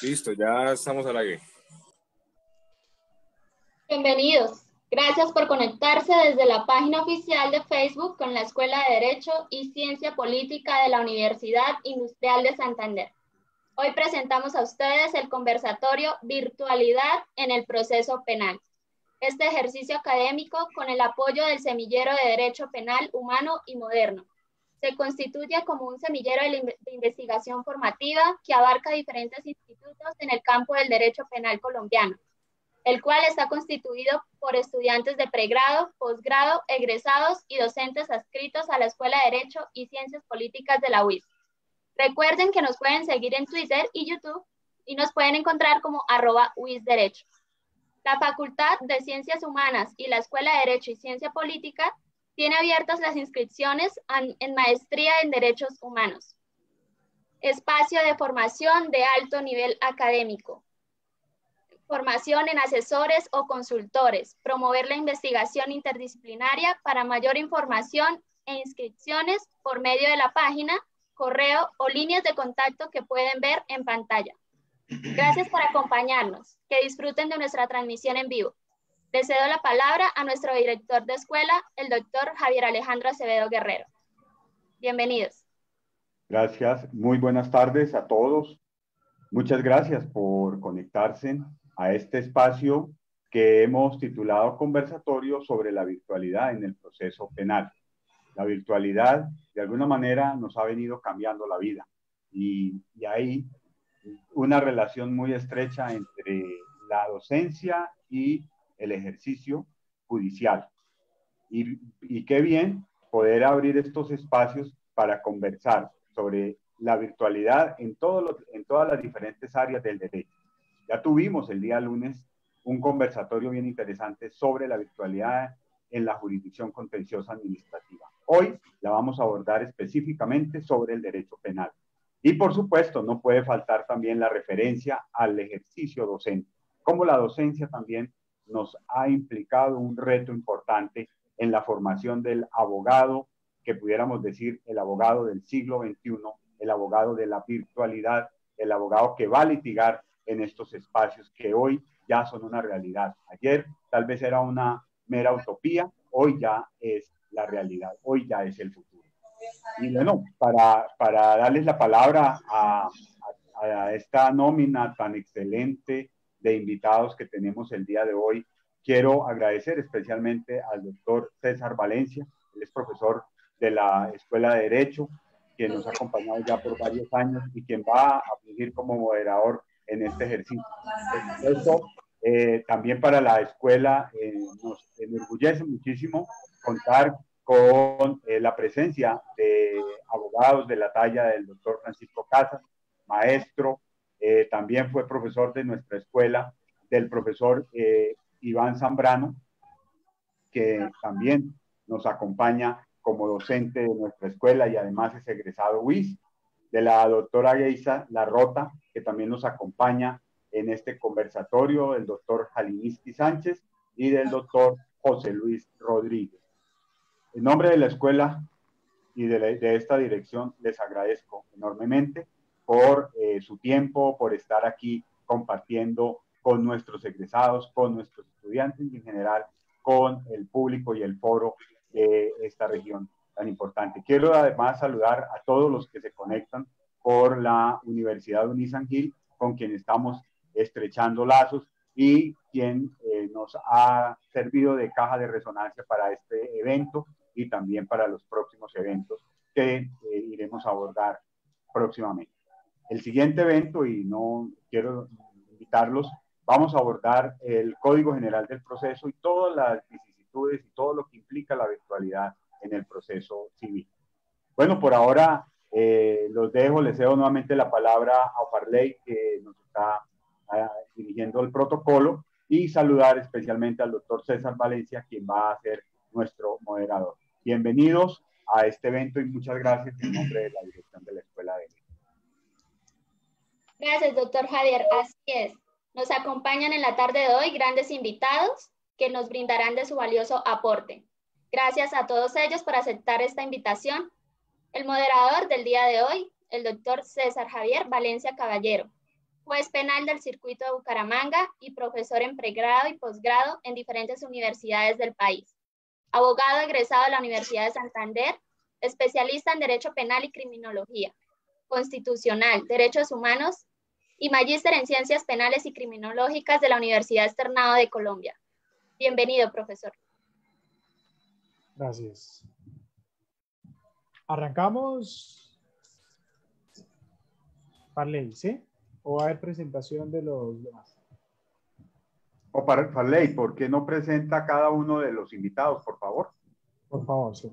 Listo, ya estamos al aire. Bienvenidos. Gracias por conectarse desde la página oficial de Facebook con la Escuela de Derecho y Ciencia Política de la Universidad Industrial de Santander. Hoy presentamos a ustedes el conversatorio Virtualidad en el Proceso Penal. Este ejercicio académico, con el apoyo del Semillero de Derecho Penal Humano y Moderno, se constituye como un semillero de investigación formativa que abarca diferentes institutos en el campo del derecho penal colombiano, el cual está constituido por estudiantes de pregrado, posgrado, egresados y docentes adscritos a la Escuela de Derecho y Ciencias Políticas de la UIS. Recuerden que nos pueden seguir en Twitter y YouTube y nos pueden encontrar como @UISDerecho. La Facultad de Ciencias Humanas y la Escuela de Derecho y Ciencia Política tiene abiertas las inscripciones en Maestría en Derechos Humanos. Espacio de formación de alto nivel académico. Formación en asesores o consultores. Promover la investigación interdisciplinaria. Para mayor información e inscripciones por medio de la página, correo o líneas de contacto que pueden ver en pantalla. Gracias por acompañarnos. Que disfruten de nuestra transmisión en vivo. Le cedo la palabra a nuestro director de escuela, el doctor Javier Alejandro Acevedo Guerrero. Bienvenidos. Gracias. Muy buenas tardes a todos. Muchas gracias por conectarse a este espacio que hemos titulado Conversatorio sobre la virtualidad en el proceso penal. La virtualidad, de alguna manera, nos ha venido cambiando la vida y hay una relación muy estrecha entre la docencia y el ejercicio judicial. Y qué bien poder abrir estos espacios para conversar sobre la virtualidad en todas las diferentes áreas del derecho. Ya tuvimos el día lunes un conversatorio bien interesante sobre la virtualidad en la jurisdicción contenciosa administrativa. Hoy la vamos a abordar específicamente sobre el derecho penal. Y por supuesto, no puede faltar también la referencia al ejercicio docente, como la docencia también nos ha implicado un reto importante en la formación del abogado, que pudiéramos decir el abogado del siglo XXI, el abogado de la virtualidad, el abogado que va a litigar en estos espacios que hoy ya son una realidad. Ayer tal vez era una mera utopía, hoy ya es la realidad, hoy ya es el futuro. Y bueno, para darles la palabra a esta nómina tan excelente de invitados que tenemos el día de hoy, quiero agradecer especialmente al doctor César Valencia. Él es profesor de la Escuela de Derecho, quien nos ha acompañado ya por varios años y quien va a fungir como moderador en este ejercicio. Esto, también para la escuela nos enorgullece muchísimo contar con la presencia de abogados de la talla del doctor Francisco Casas, maestro, también fue profesor de nuestra escuela, del profesor Iván Zambrano, que también nos acompaña como docente de nuestra escuela y además es egresado UIS, de la doctora Geisa Larrota, que también nos acompaña en este conversatorio, el doctor Jaliniski Sánchez y del doctor José Luis Rodríguez. En nombre de la escuela y de esta dirección les agradezco enormemente por su tiempo, por estar aquí compartiendo con nuestros egresados, con nuestros estudiantes y en general con el público y el foro de esta región tan importante. Quiero además saludar a todos los que se conectan por la Universidad Unisan Gil, con quien estamos estrechando lazos y quien nos ha servido de caja de resonancia para este evento y también para los próximos eventos que iremos a abordar próximamente. El siguiente evento, y no quiero invitarlos, vamos a abordar el Código General del Proceso y todas las vicisitudes y todo lo que implica la virtualidad en el proceso civil. Bueno, por ahora los dejo, les cedo nuevamente la palabra a Farley, que nos está dirigiendo el protocolo, y saludar especialmente al doctor César Valencia, quien va a ser nuestro moderador. Bienvenidos a este evento y muchas gracias en nombre de la dirección de la Escuela de Derecho. Gracias, doctor Javier. Así es. Nos acompañan en la tarde de hoy grandes invitados que nos brindarán de su valioso aporte. Gracias a todos ellos por aceptar esta invitación. El moderador del día de hoy el doctor César Javier Valencia Caballero, juez penal del circuito de Bucaramanga y profesor en pregrado y posgrado en diferentes universidades del país. Abogado egresado de la Universidad de Santander, especialista en Derecho Penal y Criminología, Constitucional, Derechos Humanos y magíster en Ciencias Penales y Criminológicas de la Universidad Externado de Colombia. Bienvenido, profesor. Gracias. Arrancamos. Farley, ¿sí? ¿O va a haber presentación de los demás? O para Farley, ¿por qué no presenta a cada uno de los invitados, por favor? Por favor, sí.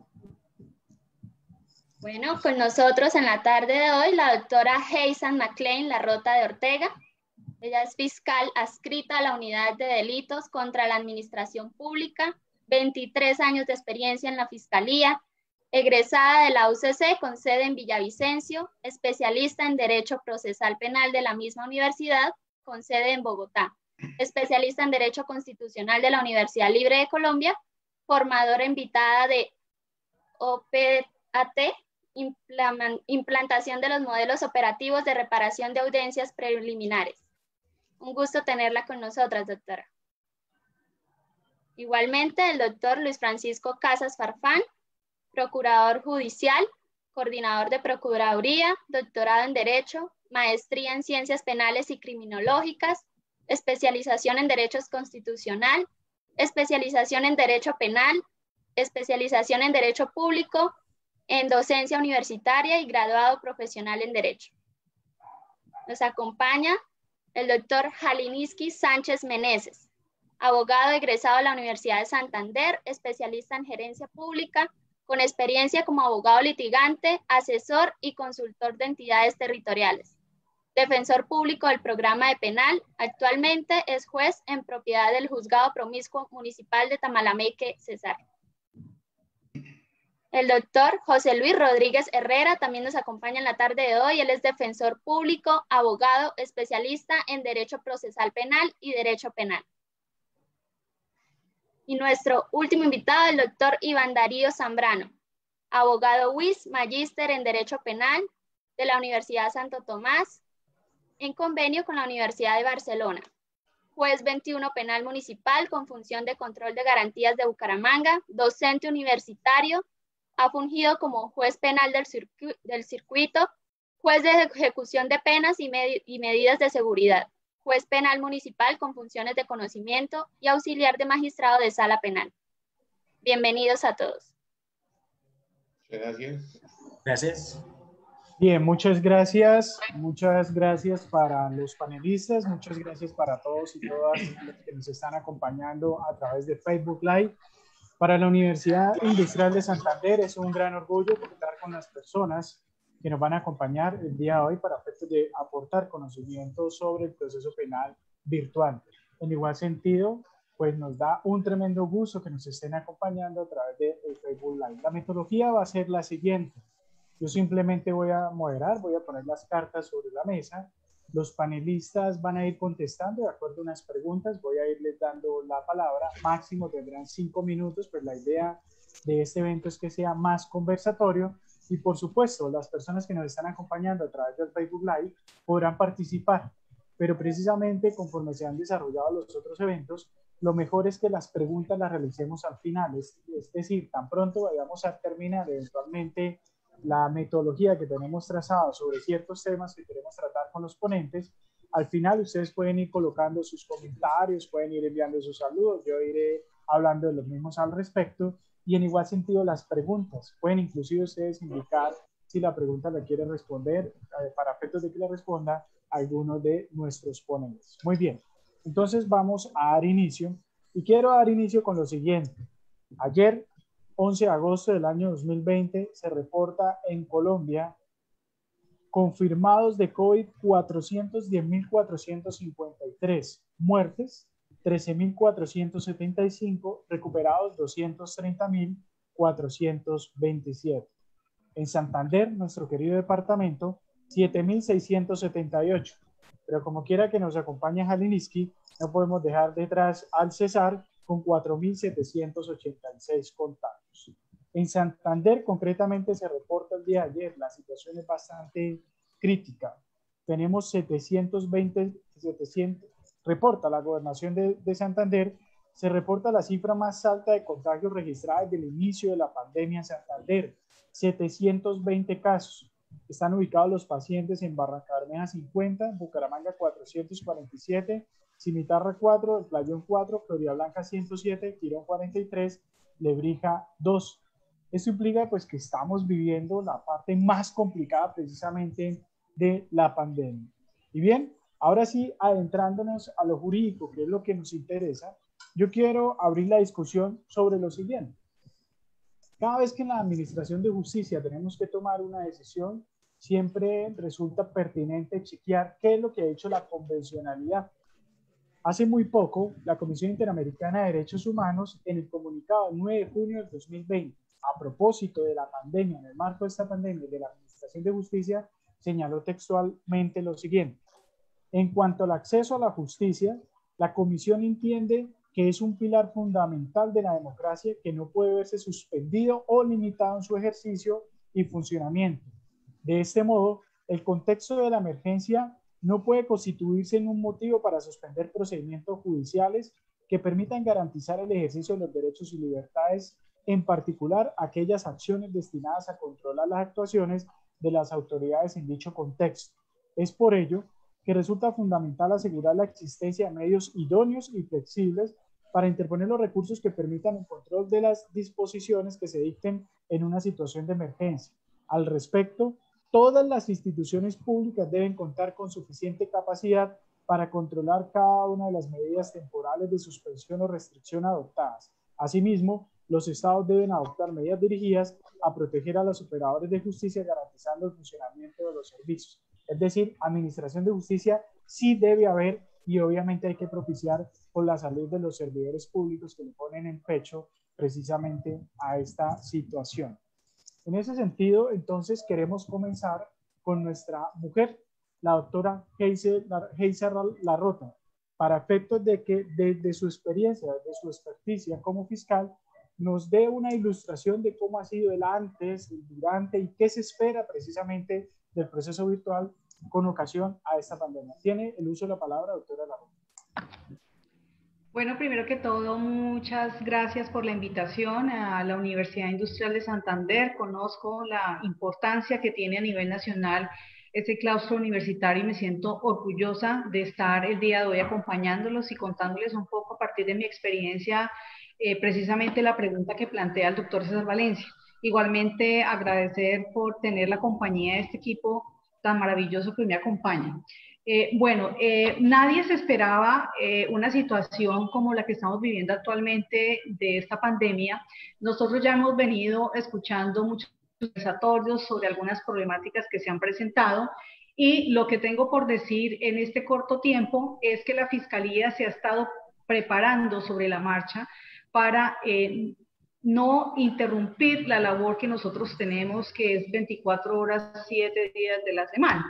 Bueno, con nosotros en la tarde de hoy la doctora Heisan McLean Larrota de Ortega. Ella es fiscal adscrita a la Unidad de Delitos contra la Administración Pública, 23 años de experiencia en la Fiscalía, egresada de la UCC con sede en Villavicencio, especialista en Derecho Procesal Penal de la misma universidad con sede en Bogotá, especialista en Derecho Constitucional de la Universidad Libre de Colombia, formadora invitada de OPAT, implantación de los modelos operativos de reparación de audiencias preliminares. Un gusto tenerla con nosotras, doctora. Igualmente, el doctor Luis Francisco Casas Farfán, procurador judicial, coordinador de Procuraduría, doctorado en Derecho, maestría en Ciencias Penales y Criminológicas, especialización en Derechos Constitucional, especialización en Derecho Penal, especialización en Derecho Público, en docencia universitaria y graduado profesional en Derecho. Nos acompaña el doctor Jaliniski Sánchez Meneses, abogado egresado de la Universidad de Santander, especialista en gerencia pública, con experiencia como abogado litigante, asesor y consultor de entidades territoriales. Defensor público del programa de penal, actualmente es juez en propiedad del Juzgado Promiscuo Municipal de Tamalameque, Cesar. El doctor José Luis Rodríguez Herrera también nos acompaña en la tarde de hoy. Él es defensor público, abogado, especialista en Derecho Procesal Penal y Derecho Penal. Y nuestro último invitado, el doctor Iván Darío Zambrano, abogado UIS, magíster en Derecho Penal de la Universidad Santo Tomás, en convenio con la Universidad de Barcelona. Juez 21 Penal Municipal con función de control de garantías de Bucaramanga, docente universitario, ha fungido como juez penal del circuito, juez de ejecución de penas y medidas de seguridad, juez penal municipal con funciones de conocimiento y auxiliar de magistrado de sala penal. Bienvenidos a todos. Gracias. Gracias. Bien, muchas gracias. Muchas gracias para los panelistas. Muchas gracias para todos y todas los que nos están acompañando a través de Facebook Live. Para la Universidad Industrial de Santander es un gran orgullo contar con las personas que nos van a acompañar el día de hoy para efectos de aportar conocimiento sobre el proceso penal virtual. En igual sentido, pues nos da un tremendo gusto que nos estén acompañando a través de Facebook Live. La metodología va a ser la siguiente. Yo simplemente voy a moderar, voy a poner las cartas sobre la mesa. Los panelistas van a ir contestando de acuerdo a unas preguntas. Voy a irles dando la palabra. Máximo tendrán 5 minutos, pues la idea de este evento es que sea más conversatorio. Y por supuesto, las personas que nos están acompañando a través del Facebook Live podrán participar. Pero precisamente conforme se han desarrollado los otros eventos, lo mejor es que las preguntas las realicemos al final. Es decir, tan pronto vayamos a terminar eventualmente la metodología que tenemos trazada sobre ciertos temas que queremos tratar con los ponentes, al final ustedes pueden ir colocando sus comentarios, pueden ir enviando sus saludos, yo iré hablando de los mismos al respecto, y en igual sentido las preguntas, pueden inclusive ustedes indicar si la pregunta la quieren responder para efectos de que la responda alguno de nuestros ponentes. Muy bien, entonces vamos a dar inicio, y quiero dar inicio con lo siguiente. Ayer, 11 de agosto del año 2020, se reporta en Colombia confirmados de COVID 410.453, muertes 13.475, recuperados 230.427. En Santander, nuestro querido departamento, 7.678. Pero como quiera que nos acompañe Jaliniski, no podemos dejar detrás al Cesar con 4.786 contagios. En Santander, concretamente, se reporta el día de ayer, la situación es bastante crítica. Tenemos 720, reporta la Gobernación de Santander, se reporta la cifra más alta de contagios registrada desde el inicio de la pandemia en Santander, 720 casos. Están ubicados los pacientes en Barrancabermeja 50, Bucaramanga 447, Cimitarra 4, El Playón 4, Floridablanca 107, Quirón 43, Lebrija 2. Esto implica pues que estamos viviendo la parte más complicada precisamente de la pandemia. Y bien, ahora sí, adentrándonos a lo jurídico, que es lo que nos interesa, yo quiero abrir la discusión sobre lo siguiente. Cada vez que en la Administración de Justicia tenemos que tomar una decisión, siempre resulta pertinente chequear qué es lo que ha hecho la convencionalidad. Hace muy poco, la Comisión Interamericana de Derechos Humanos, en el comunicado 9 de junio del 2020, a propósito de la pandemia, en el marco de esta pandemia de la Administración de Justicia, señaló textualmente lo siguiente. En cuanto al acceso a la justicia, la Comisión entiende que es un pilar fundamental de la democracia que no puede verse suspendido o limitado en su ejercicio y funcionamiento. De este modo, el contexto de la emergencia no puede constituirse en un motivo para suspender procedimientos judiciales que permitan garantizar el ejercicio de los derechos y libertades, en particular aquellas acciones destinadas a controlar las actuaciones de las autoridades en dicho contexto. Es por ello que resulta fundamental asegurar la existencia de medios idóneos y flexibles para interponer los recursos que permitan el control de las disposiciones que se dicten en una situación de emergencia. Al respecto, todas las instituciones públicas deben contar con suficiente capacidad para controlar cada una de las medidas temporales de suspensión o restricción adoptadas. Asimismo, los estados deben adoptar medidas dirigidas a proteger a los operadores de justicia, garantizando el funcionamiento de los servicios. Es decir, administración de justicia sí debe haber, y obviamente hay que propiciar por la salud de los servidores públicos que le ponen en pecho precisamente a esta situación. En ese sentido, entonces, queremos comenzar con nuestra mujer, la doctora Geisel Larrota, para efectos de que desde su experiencia, desde su experticia como fiscal, nos dé una ilustración de cómo ha sido el antes, el durante y qué se espera precisamente del proceso virtual con ocasión a esta pandemia. Tiene el uso de la palabra, doctora Larrota. Bueno, primero que todo, muchas gracias por la invitación a la Universidad Industrial de Santander. Conozco la importancia que tiene a nivel nacional ese claustro universitario y me siento orgullosa de estar el día de hoy acompañándolos y contándoles un poco a partir de mi experiencia, precisamente la pregunta que plantea el doctor César Valencia. Igualmente agradecer por tener la compañía de este equipo tan maravilloso que me acompaña. Nadie se esperaba una situación como la que estamos viviendo actualmente de esta pandemia. Nosotros ya hemos venido escuchando muchos conversatorios sobre algunas problemáticas que se han presentado y lo que tengo por decir en este corto tiempo es que la Fiscalía se ha estado preparando sobre la marcha para no interrumpir la labor que nosotros tenemos, que es 24 horas, 7 días de la semana.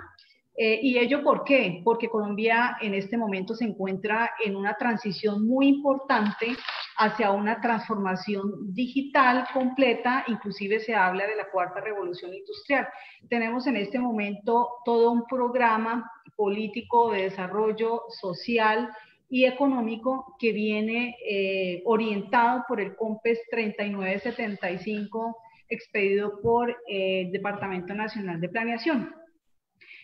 ¿Y ello por qué? Porque Colombia en este momento se encuentra en una transición muy importante hacia una transformación digital completa, inclusive se habla de la cuarta revolución industrial. Tenemos en este momento todo un programa político de desarrollo social y económico que viene orientado por el COMPES 3975 expedido por el Departamento Nacional de Planeación.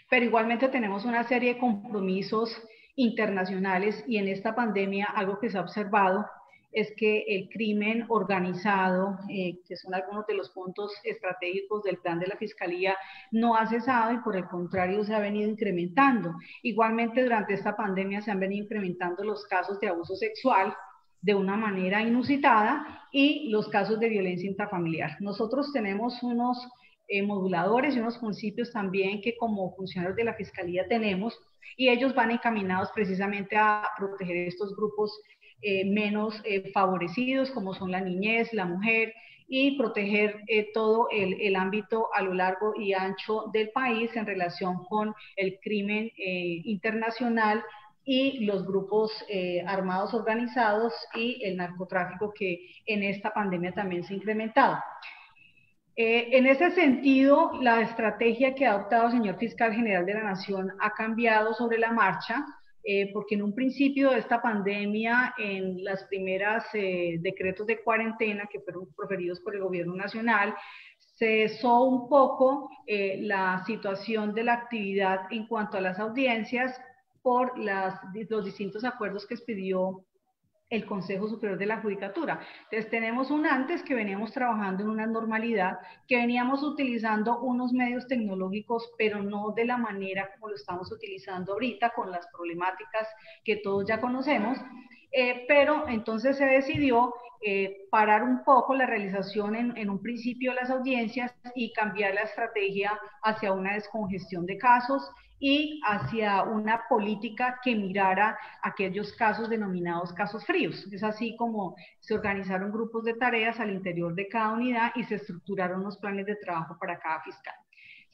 Pero igualmente tenemos una serie de compromisos internacionales y en esta pandemia algo que se ha observado es que el crimen organizado, que son algunos de los puntos estratégicos del plan de la Fiscalía, no ha cesado y por el contrario se ha venido incrementando. Igualmente durante esta pandemia se han venido incrementando los casos de abuso sexual de una manera inusitada y los casos de violencia intrafamiliar. Nosotros tenemos unos moduladores y unos principios también que como funcionarios de la Fiscalía tenemos y ellos van encaminados precisamente a proteger estos grupos menos favorecidos como son la niñez, la mujer y proteger todo el ámbito a lo largo y ancho del país en relación con el crimen internacional y los grupos armados organizados y el narcotráfico que en esta pandemia también se ha incrementado. En ese sentido, la estrategia que ha adoptado el señor Fiscal General de la Nación ha cambiado sobre la marcha, porque en un principio de esta pandemia, en las primeras decretos de cuarentena que fueron proferidos por el Gobierno Nacional, cesó un poco la situación de la actividad en cuanto a las audiencias por los distintos acuerdos que expidió el Consejo Superior de la Judicatura. Entonces tenemos un antes que veníamos trabajando en una normalidad, que veníamos utilizando unos medios tecnológicos, pero no de la manera como lo estamos utilizando ahorita, con las problemáticas que todos ya conocemos, pero entonces se decidió parar un poco la realización en un principio de las audiencias y cambiar la estrategia hacia una descongestión de casos y hacia una política que mirara aquellos casos denominados casos fríos. Es así como se organizaron grupos de tareas al interior de cada unidad y se estructuraron los planes de trabajo para cada fiscal.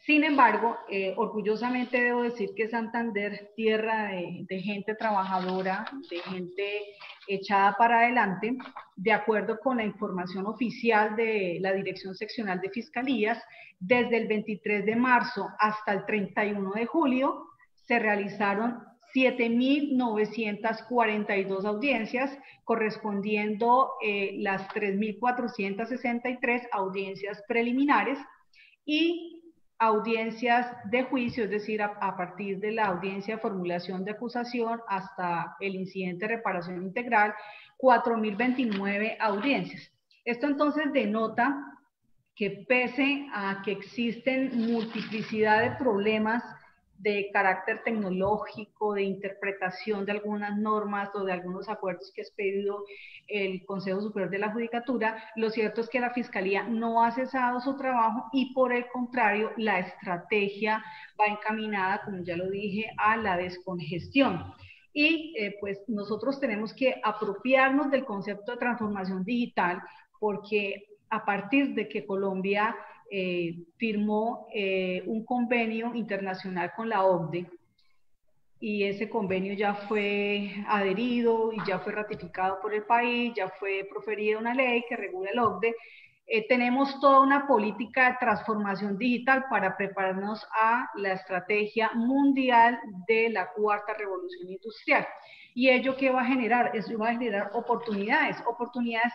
Sin embargo, orgullosamente debo decir que Santander, tierra de gente trabajadora, de gente echada para adelante, de acuerdo con la información oficial de la Dirección Seccional de Fiscalías, desde el 23 de marzo hasta el 31 de julio se realizaron 7.942 audiencias, correspondiendo las 3.463 audiencias preliminares y audiencias de juicio, es decir, a partir de la audiencia de formulación de acusación hasta el incidente de reparación integral, 4.029 audiencias. Esto entonces denota que pese a que existen multiplicidad de problemas de carácter tecnológico, de interpretación de algunas normas o de algunos acuerdos que ha expedido el Consejo Superior de la Judicatura, lo cierto es que la Fiscalía no ha cesado su trabajo y por el contrario, la estrategia va encaminada, como ya lo dije, a la descongestión. Y pues nosotros tenemos que apropiarnos del concepto de transformación digital porque a partir de que Colombia firmó un convenio internacional con la OCDE y ese convenio ya fue adherido y ya fue ratificado por el país, ya fue proferida una ley que regula el OCDE, tenemos toda una política de transformación digital para prepararnos a la estrategia mundial de la cuarta revolución industrial. ¿Y ello qué va a generar? Eso va a generar oportunidades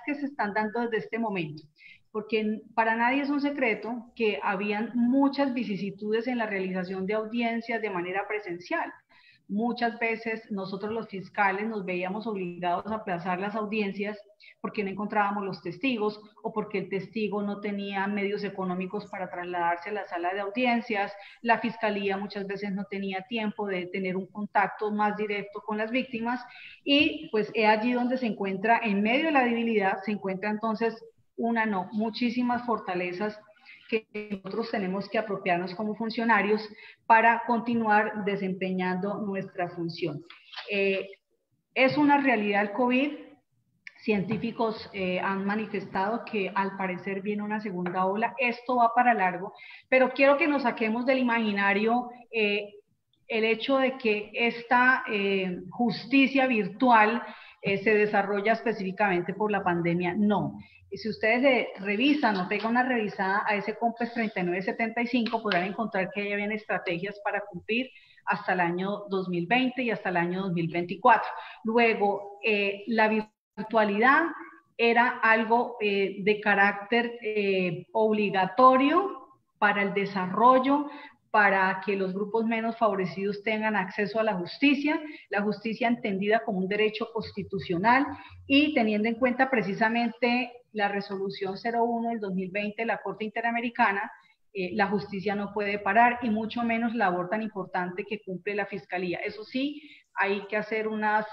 que se están dando desde este momento. Porque para nadie es un secreto que habían muchas vicisitudes en la realización de audiencias de manera presencial. Muchas veces nosotros los fiscales nos veíamos obligados a aplazar las audiencias porque no encontrábamos los testigos o porque el testigo no tenía medios económicos para trasladarse a la sala de audiencias. La fiscalía muchas veces no tenía tiempo de tener un contacto más directo con las víctimas y pues es allí donde se encuentra, en medio de la debilidad, se encuentra entonces muchísimas fortalezas que nosotros tenemos que apropiarnos como funcionarios para continuar desempeñando nuestra función. Es una realidad el COVID. Científicos han manifestado que al parecer viene una segunda ola. Esto va para largo, pero quiero que nos saquemos del imaginario el hecho de que esta justicia virtual se desarrolla específicamente por la pandemia. No. Y si ustedes revisan o pegan una revisada a ese COMPES 3975, podrán encontrar que ya vienen estrategias para cumplir hasta el año 2020 y hasta el año 2024. Luego, la virtualidad era algo de carácter obligatorio para el desarrollo, para que los grupos menos favorecidos tengan acceso a la justicia entendida como un derecho constitucional y teniendo en cuenta precisamente la resolución 01 del 2020 de la Corte Interamericana, la justicia no puede parar y mucho menos la labor tan importante que cumple la Fiscalía. Eso sí, hay que hacer unas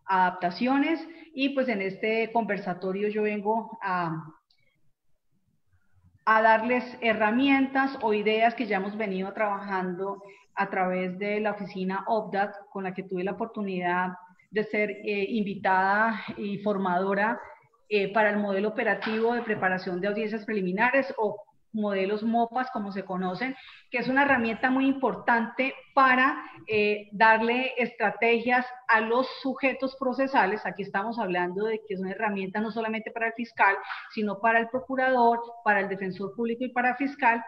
adaptaciones y pues en este conversatorio yo vengo a darles herramientas o ideas que ya hemos venido trabajando a través de la oficina OPDAT, con la que tuve la oportunidad de ser invitada y formadora para el modelo operativo de preparación de audiencias preliminares o modelos MOPAS, como se conocen, que es una herramienta muy importante para darle estrategias a los sujetos procesales. Aquí estamos hablando de que es una herramienta no solamente para el fiscal, sino para el procurador, para el defensor público y para el fiscal,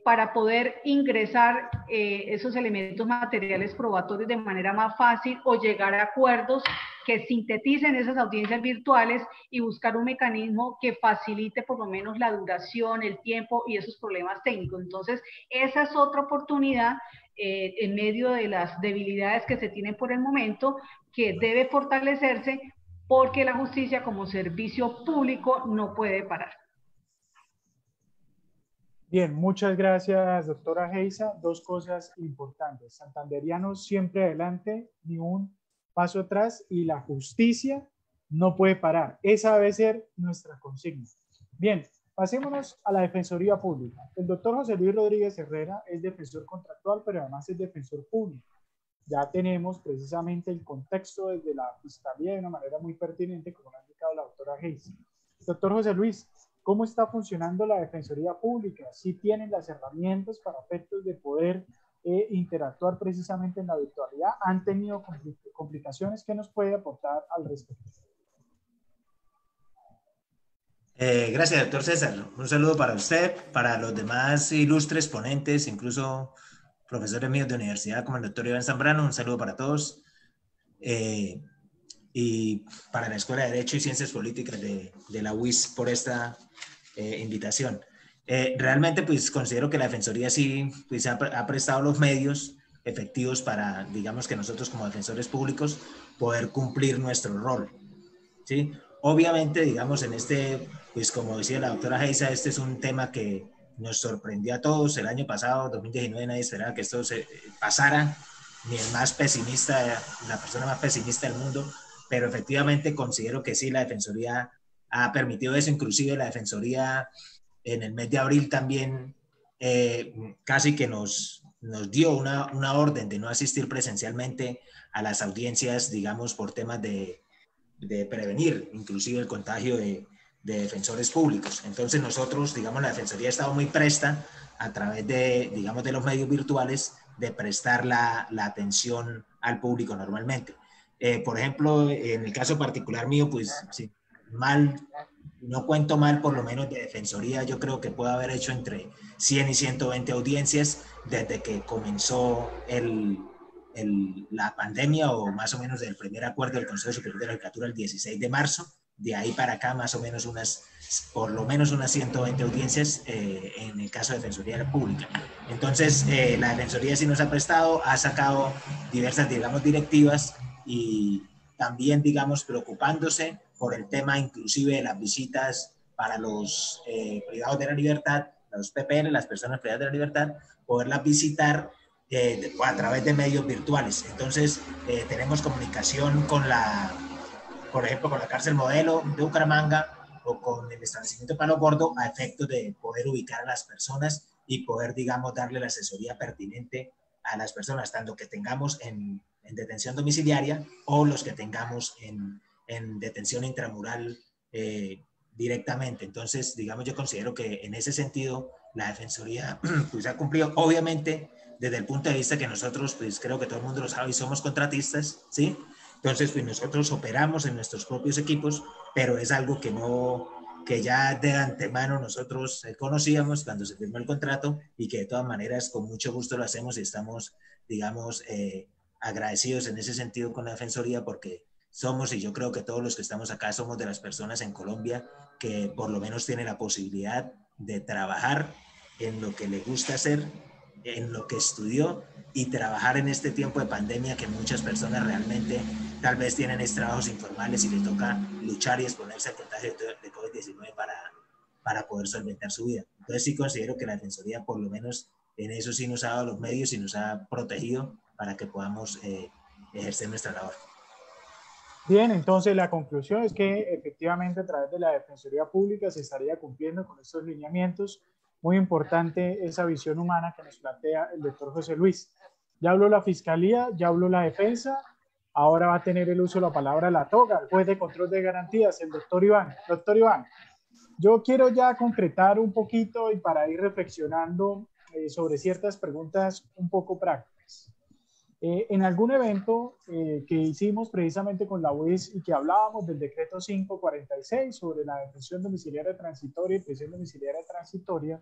para poder ingresar esos elementos materiales probatorios de manera más fácil o llegar a acuerdos que sinteticen esas audiencias virtuales y buscar un mecanismo que facilite por lo menos la duración, el tiempo y esos problemas técnicos. Entonces, esa es otra oportunidad en medio de las debilidades que se tienen por el momento, que debe fortalecerse porque la justicia como servicio público no puede parar. Bien, muchas gracias, doctora Geisa. Dos cosas importantes. Santanderianos siempre adelante, ni un paso atrás, y la justicia no puede parar. Esa debe ser nuestra consigna. Bien, pasémonos a la Defensoría Pública. El doctor José Luis Rodríguez Herrera es defensor contractual, pero además es defensor público. Ya tenemos precisamente el contexto desde la Fiscalía de una manera muy pertinente, como lo ha indicado la doctora Geisa. Doctor José Luis, ¿cómo está funcionando la Defensoría Pública? ¿Sí tienen las herramientas para efectos de poder interactuar precisamente en la virtualidad? ¿Han tenido complicaciones? ¿Qué nos puede aportar al respecto? Gracias, doctor César. Un saludo para usted, para los demás ilustres ponentes, incluso profesores míos de universidad como el doctor Iván Zambrano. Un saludo para todos. Y para la Escuela de Derecho y Ciencias Políticas de la UIS por esta invitación. Realmente pues considero que la Defensoría sí pues, ha prestado los medios efectivos para, digamos que nosotros como defensores públicos, poder cumplir nuestro rol, ¿sí? Obviamente, digamos, en este, pues como decía la doctora Geisa, este es un tema que nos sorprendió a todos. El año pasado, 2019, nadie esperaba que esto se pasara, ni el más pesimista, la persona más pesimista del mundo, pero efectivamente considero que sí, la Defensoría ha permitido eso. Inclusive la Defensoría en el mes de abril también casi que nos dio una orden de no asistir presencialmente a las audiencias, digamos, por temas de prevenir inclusive el contagio de defensores públicos. Entonces nosotros, digamos, la Defensoría ha estado muy presta a través de, digamos, de los medios virtuales de prestar la atención al público normalmente. Por ejemplo, en el caso particular mío, pues sí, no cuento mal, por lo menos de Defensoría, yo creo que puedo haber hecho entre 100 y 120 audiencias desde que comenzó la pandemia, o más o menos del primer acuerdo del Consejo Superior de la Judicatura el 16 de marzo, de ahí para acá más o menos por lo menos unas 120 audiencias en el caso de Defensoría Pública. Entonces, la Defensoría sí nos ha prestado, ha sacado diversas, digamos, directivas y también, digamos, preocupándose por el tema inclusive de las visitas para los privados de la libertad, los PPL, las personas privadas de la libertad, poderlas visitar a través de medios virtuales. Entonces, tenemos comunicación con por ejemplo, con la cárcel modelo de Bucaramanga o con el establecimiento Palo Gordo a efectos de poder ubicar a las personas y poder, digamos, darle la asesoría pertinente a las personas, tanto que tengamos en detención domiciliaria o los que tengamos en detención intramural directamente. Entonces, digamos, yo considero que en ese sentido la Defensoría pues ha cumplido, obviamente, desde el punto de vista que nosotros, pues creo que todo el mundo lo sabe y somos contratistas, ¿sí? Entonces, pues nosotros operamos en nuestros propios equipos, pero es algo que ya de antemano nosotros conocíamos cuando se firmó el contrato y que de todas maneras con mucho gusto lo hacemos y estamos, digamos, agradecidos en ese sentido con la Defensoría porque somos, y yo creo que todos los que estamos acá somos de las personas en Colombia que por lo menos tienen la posibilidad de trabajar en lo que le gusta hacer, en lo que estudió y trabajar en este tiempo de pandemia que muchas personas realmente tal vez tienen trabajos informales y les toca luchar y exponerse al contagio de COVID-19 para poder solventar su vida. Entonces sí considero que la Defensoría por lo menos en eso sí nos ha dado los medios y nos ha protegido para que podamos ejercer nuestra labor. Bien, entonces la conclusión es que efectivamente a través de la Defensoría Pública se estaría cumpliendo con estos lineamientos. Muy importante esa visión humana que nos plantea el doctor José Luis. Ya habló la Fiscalía, ya habló la Defensa, ahora va a tener el uso de la palabra la toga, el juez de control de garantías, el doctor Iván. Doctor Iván, Yo quiero ya concretar un poquito y para ir reflexionando sobre ciertas preguntas un poco prácticas. En algún evento que hicimos precisamente con la UIS y que hablábamos del decreto 546 sobre la detención domiciliaria transitoria y prisión domiciliaria transitoria,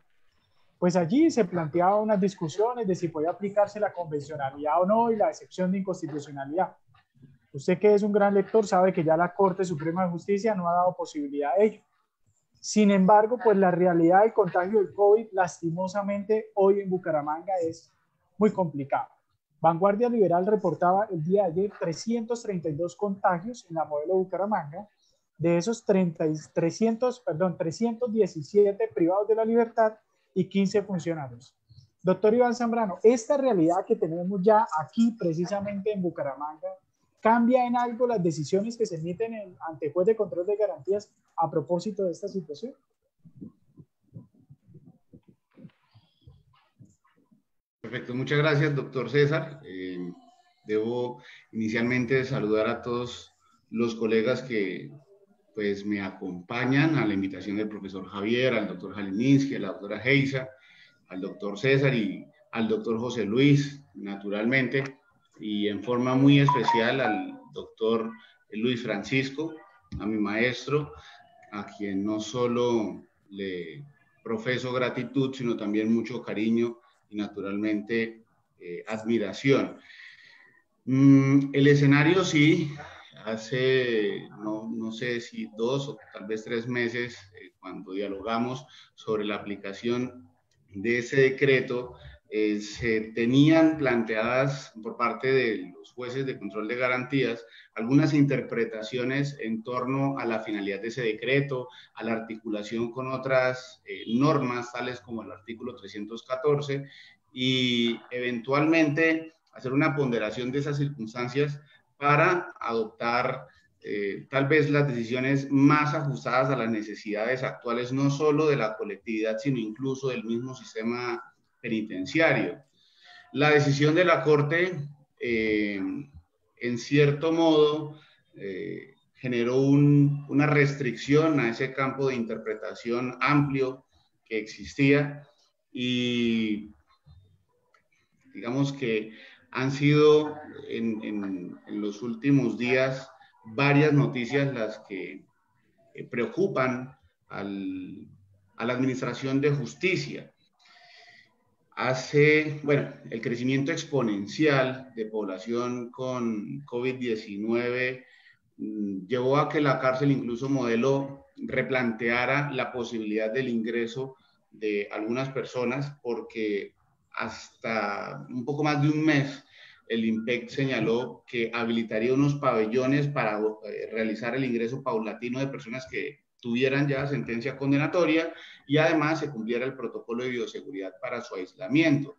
pues allí se planteaban unas discusiones de si podía aplicarse la convencionalidad o no y la excepción de inconstitucionalidad. Usted, que es un gran lector, sabe que ya la Corte Suprema de Justicia no ha dado posibilidad de ello. Sin embargo, pues la realidad del contagio del COVID, lastimosamente, hoy en Bucaramanga es muy complicada. Vanguardia Liberal reportaba el día de ayer 332 contagios en la modelo Bucaramanga. De esos 317 privados de la libertad y 15 funcionarios. Doctor Iván Zambrano, esta realidad que tenemos ya aquí precisamente en Bucaramanga, ¿cambia en algo las decisiones que se emiten ante juez de control de garantías a propósito de esta situación? Perfecto, muchas gracias, doctor César. Debo inicialmente saludar a todos los colegas que pues me acompañan a la invitación del profesor Javier, al doctor Jalininski, a la doctora Geisa, al doctor César y al doctor José Luis, naturalmente, y en forma muy especial al doctor Luis Francisco, a mi maestro, a quien no solo le profeso gratitud, sino también mucho cariño y naturalmente admiración. El escenario sí, hace no sé si 2 o tal vez 3 meses, cuando dialogamos sobre la aplicación de ese decreto, se tenían planteadas por parte de los jueces de control de garantías algunas interpretaciones en torno a la finalidad de ese decreto, a la articulación con otras normas, tales como el artículo 314, y eventualmente hacer una ponderación de esas circunstancias para adoptar tal vez las decisiones más ajustadas a las necesidades actuales, no solo de la colectividad, sino incluso del mismo sistema penitenciario. La decisión de la Corte, en cierto modo, generó una restricción a ese campo de interpretación amplio que existía y digamos que han sido en los últimos días varias noticias las que preocupan a la Administración de Justicia. El crecimiento exponencial de población con COVID-19 llevó a que la cárcel, incluso modelo, replanteara la posibilidad del ingreso de algunas personas, porque hasta un poco más de un mes el INPEC señaló que habilitaría unos pabellones para realizar el ingreso paulatino de personas que tuvieran ya sentencia condenatoria y además se cumpliera el protocolo de bioseguridad para su aislamiento.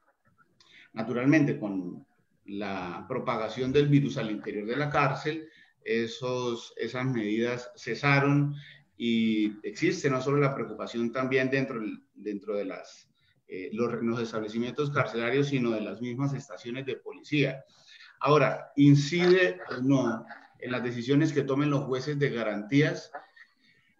Naturalmente, con la propagación del virus al interior de la cárcel, esas medidas cesaron y existe no solo la preocupación también dentro de los establecimientos carcelarios, sino de las mismas estaciones de policía. Ahora, ¿incide o no en las decisiones que tomen los jueces de garantías?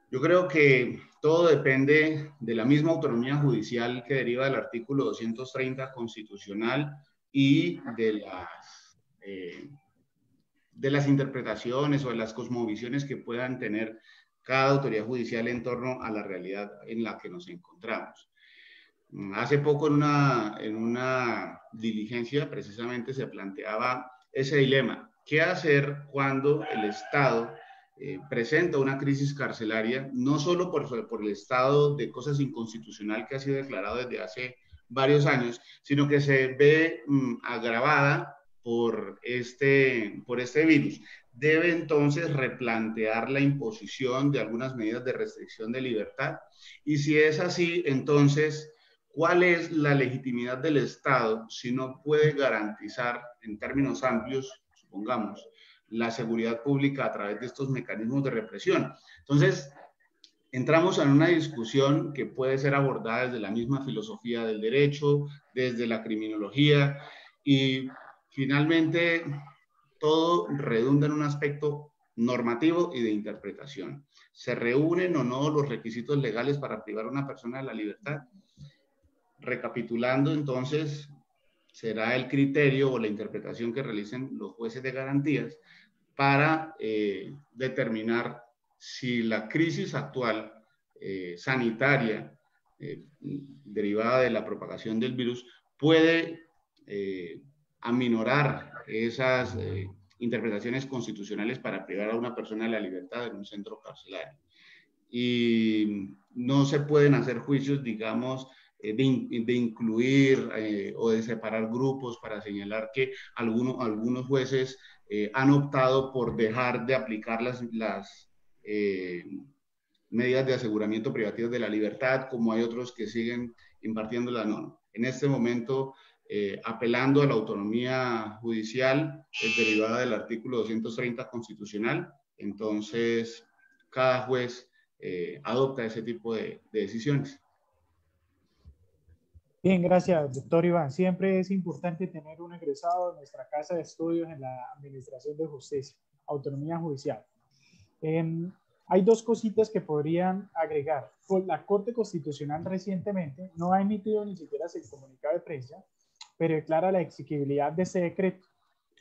Yo creo que todo depende de la misma autonomía judicial que deriva del artículo 230 constitucional y de las interpretaciones o de las cosmovisiones que puedan tener cada autoridad judicial en torno a la realidad en la que nos encontramos. Hace poco en una diligencia precisamente se planteaba ese dilema. ¿Qué hacer cuando el Estado presenta una crisis carcelaria, no solo por el estado de cosas inconstitucional que ha sido declarado desde hace varios años, sino que se ve agravada por este virus? Debe entonces replantear la imposición de algunas medidas de restricción de libertad. Y si es así, entonces, ¿cuál es la legitimidad del Estado si no puede garantizar en términos amplios, supongamos, la seguridad pública a través de estos mecanismos de represión? Entonces, entramos en una discusión que puede ser abordada desde la misma filosofía del derecho, desde la criminología, y finalmente todo redunda en un aspecto normativo y de interpretación. ¿Se reúnen o no los requisitos legales para privar a una persona de la libertad? Recapitulando, entonces, será el criterio o la interpretación que realicen los jueces de garantías para determinar si la crisis actual sanitaria derivada de la propagación del virus puede aminorar esas interpretaciones constitucionales para privar a una persona de la libertad en un centro carcelario. Y no se pueden hacer juicios, digamos, de incluir o de separar grupos para señalar que algunos jueces han optado por dejar de aplicar las medidas de aseguramiento privativas de la libertad, como hay otros que siguen impartiendo la norma. En este momento, apelando a la autonomía judicial, es derivada del artículo 230 constitucional, entonces cada juez adopta ese tipo de decisiones. Bien, gracias, doctor Iván. Siempre es importante tener un egresado en nuestra casa de estudios en la Administración de Justicia, autonomía judicial. Hay dos cositas que podrían agregar. La Corte Constitucional recientemente no ha emitido ni siquiera el comunicado de prensa, pero declara la exigibilidad de ese decreto.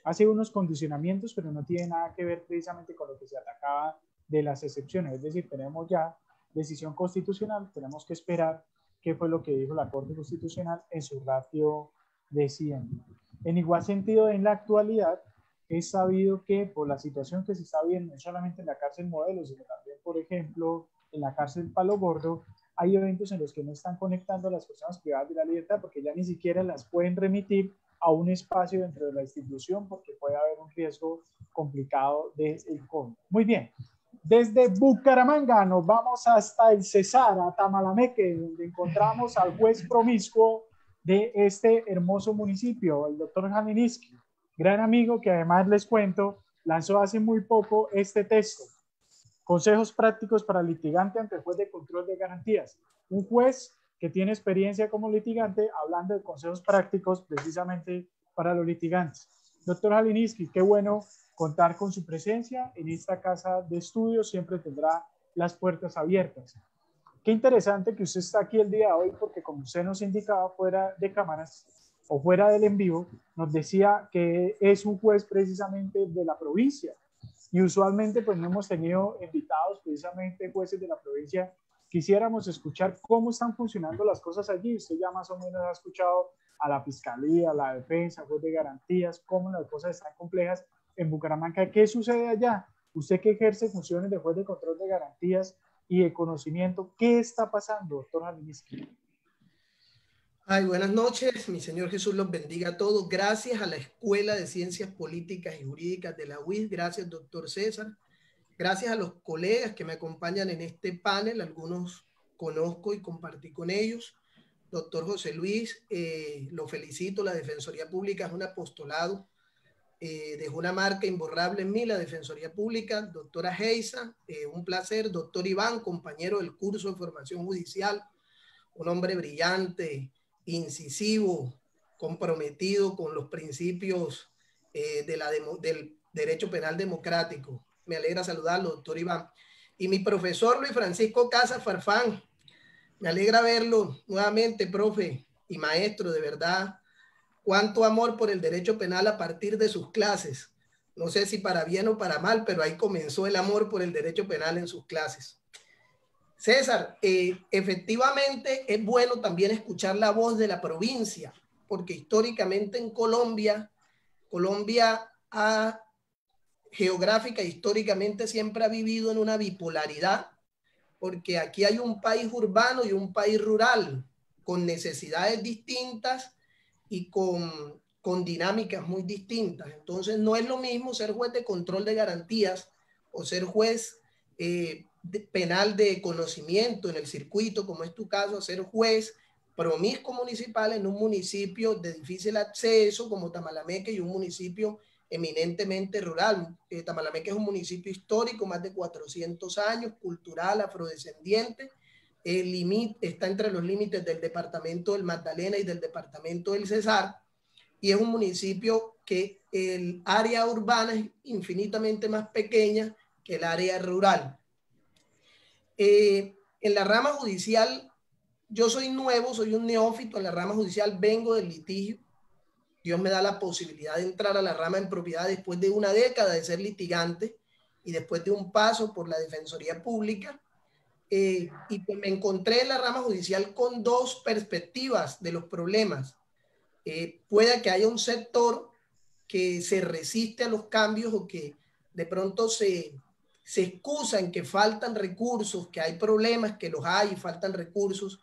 Hace unos condicionamientos, pero no tiene nada que ver precisamente con lo que se atacaba de las excepciones. Es decir, tenemos ya decisión constitucional, tenemos que esperar qué fue lo que dijo la Corte Constitucional en su ratio de 100. En igual sentido, en la actualidad, es sabido que por la situación que se está viendo, no solamente en la cárcel Modelo, sino también, por ejemplo, en la cárcel Palo Gordo, hay eventos en los que no están conectando a las personas privadas de la libertad porque ya ni siquiera las pueden remitir a un espacio dentro de la institución porque puede haber un riesgo complicado del COVID. Muy bien. Desde Bucaramanga nos vamos hasta el Cesar, a Tamalameque, donde encontramos al juez promiscuo de este hermoso municipio, el doctor Haliniski, gran amigo que además les cuento, lanzó hace muy poco este texto, Consejos prácticos para litigante ante el juez de control de garantías. Un juez que tiene experiencia como litigante hablando de consejos prácticos precisamente para los litigantes. Doctor Haliniski, qué bueno contar con su presencia en esta casa de estudios, siempre tendrá las puertas abiertas. Qué interesante que usted está aquí el día de hoy porque como usted nos indicaba fuera de cámaras o fuera del en vivo, nos decía que es un juez precisamente de la provincia y usualmente pues no hemos tenido invitados precisamente jueces de la provincia. Quisiéramos escuchar cómo están funcionando las cosas allí. Usted ya más o menos ha escuchado a la fiscalía, a la defensa, juez de garantías, cómo las cosas están complejas en Bucaramanga. ¿Qué sucede allá? Usted que ejerce funciones de juez de control de garantías y de conocimiento, ¿qué está pasando, doctor Haliniski? Ay, buenas noches, mi Señor Jesús los bendiga a todos. Gracias a la Escuela de Ciencias Políticas y Jurídicas de la UIS, gracias doctor César, gracias a los colegas que me acompañan en este panel, algunos conozco y compartí con ellos. Doctor José Luis, lo felicito, la Defensoría Pública es un apostolado, dejó una marca imborrable en mí, la Defensoría Pública. Doctora Geisa, un placer. Doctor Iván, compañero del curso de formación judicial, un hombre brillante, incisivo, comprometido con los principios del derecho penal democrático. Me alegra saludarlo, doctor Iván. Y mi profesor Luis Francisco Casas Farfán, me alegra verlo nuevamente, profe y maestro, de verdad. Cuánto amor por el derecho penal a partir de sus clases. No sé si para bien o para mal, pero ahí comenzó el amor por el derecho penal en sus clases. César, efectivamente es bueno también escuchar la voz de la provincia, porque históricamente en Colombia geográfica, históricamente siempre ha vivido en una bipolaridad, porque aquí hay un país urbano y un país rural, con necesidades distintas y con dinámicas muy distintas. Entonces no es lo mismo ser juez de control de garantías o ser juez penal de conocimiento en el circuito, como es tu caso, ser juez promiscuo municipal en un municipio de difícil acceso como Tamalameque y un municipio eminentemente rural. Tamalameque es un municipio histórico, más de 400 años, cultural, afrodescendiente, está entre los límites del departamento del Magdalena y del departamento del Cesar, y es un municipio que el área urbana es infinitamente más pequeña que el área rural. En la rama judicial, yo soy nuevo, soy un neófito en la rama judicial, vengo del litigio. Dios me da la posibilidad de entrar a la rama en propiedad después de una década de ser litigante y después de un paso por la Defensoría Pública. Y pues me encontré en la rama judicial con dos perspectivas de los problemas. Puede que haya un sector que se resiste a los cambios o que de pronto se excusa en que faltan recursos, que hay problemas, que los hay y faltan recursos,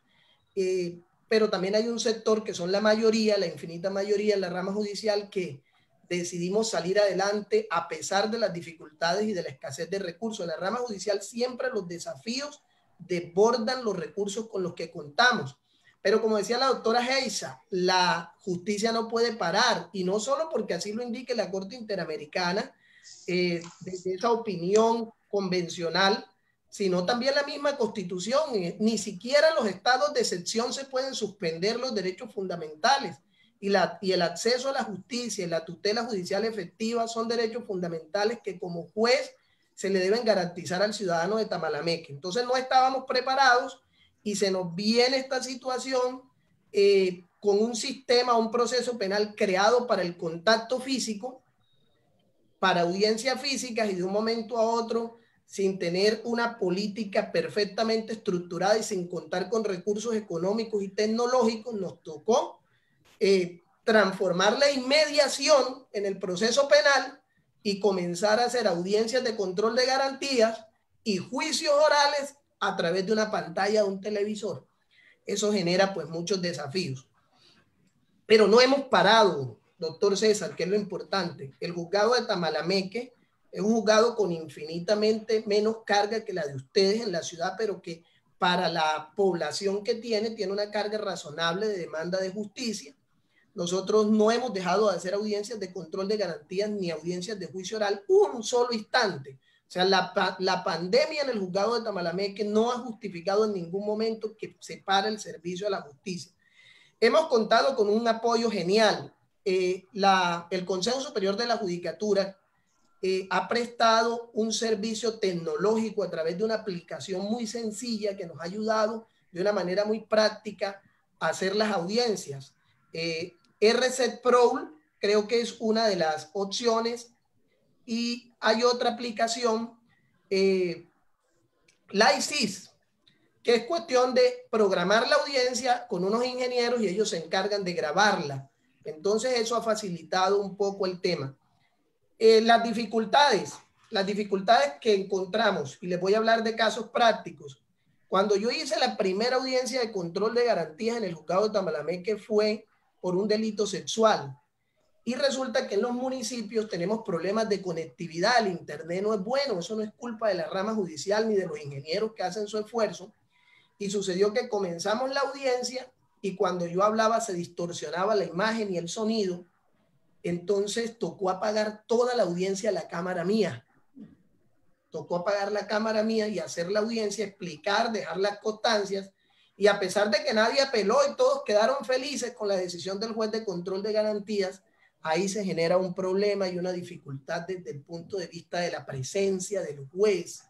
pero también hay un sector que son la mayoría, la infinita mayoría en la rama judicial, que decidimos salir adelante a pesar de las dificultades y de la escasez de recursos. En la rama judicial siempre los desafíos desbordan los recursos con los que contamos. Pero como decía la doctora Geisa, la justicia no puede parar, y no solo porque así lo indique la Corte Interamericana, desde esa opinión convencional, sino también la misma Constitución. Ni siquiera los estados de excepción se pueden suspender los derechos fundamentales, y el acceso a la justicia y la tutela judicial efectiva son derechos fundamentales que como juez se le deben garantizar al ciudadano de Tamalameque. Entonces no estábamos preparados y se nos viene esta situación con un sistema, un proceso penal creado para el contacto físico, para audiencias físicas, y de un momento a otro, sin tener una política perfectamente estructurada y sin contar con recursos económicos y tecnológicos, nos tocó transformar la inmediación en el proceso penal y comenzar a hacer audiencias de control de garantías y juicios orales a través de una pantalla de un televisor. Eso genera pues muchos desafíos. Pero no hemos parado, doctor César, que es lo importante. El juzgado de Tamalameque es un juzgado con infinitamente menos carga que la de ustedes en la ciudad, pero que para la población que tiene una carga razonable de demanda de justicia. Nosotros no hemos dejado de hacer audiencias de control de garantías ni audiencias de juicio oral un solo instante. O sea, la pandemia en el juzgado de Tamalameque no ha justificado en ningún momento que se pare el servicio a la justicia. Hemos contado con un apoyo genial. El Consejo Superior de la Judicatura ha prestado un servicio tecnológico a través de una aplicación muy sencilla que nos ha ayudado de una manera muy práctica a hacer las audiencias. RCET Pro creo que es una de las opciones, y hay otra aplicación, LICIS, que es cuestión de programar la audiencia con unos ingenieros y ellos se encargan de grabarla. Entonces eso ha facilitado un poco el tema. Las dificultades que encontramos, y les voy a hablar de casos prácticos. Cuando yo hice la primera audiencia de control de garantías en el juzgado de Tamalameque fue por un delito sexual. Y resulta que en los municipios tenemos problemas de conectividad, el internet no es bueno, eso no es culpa de la rama judicial ni de los ingenieros que hacen su esfuerzo. Y sucedió que comenzamos la audiencia y cuando yo hablaba se distorsionaba la imagen y el sonido. Entonces tocó apagar toda la audiencia a la cámara mía. Tocó apagar la cámara mía y hacer la audiencia, explicar, dejar las constancias. Y a pesar de que nadie apeló y todos quedaron felices con la decisión del juez de control de garantías, ahí se genera un problema y una dificultad desde el punto de vista de la presencia del juez,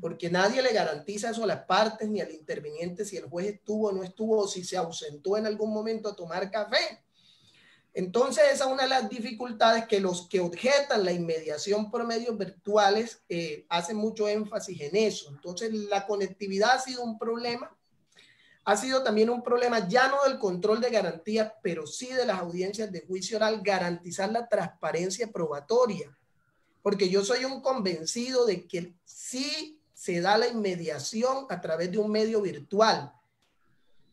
porque nadie le garantiza eso a las partes ni al interviniente si el juez estuvo o no estuvo, o si se ausentó en algún momento a tomar café. Entonces esa es una de las dificultades que los que objetan la inmediación por medios virtuales hacen mucho énfasis en eso. Entonces la conectividad ha sido un problema. Ha sido también un problema ya no del control de garantías, pero sí de las audiencias de juicio oral, garantizar la transparencia probatoria. Porque yo soy un convencido de que sí se da la inmediación a través de un medio virtual.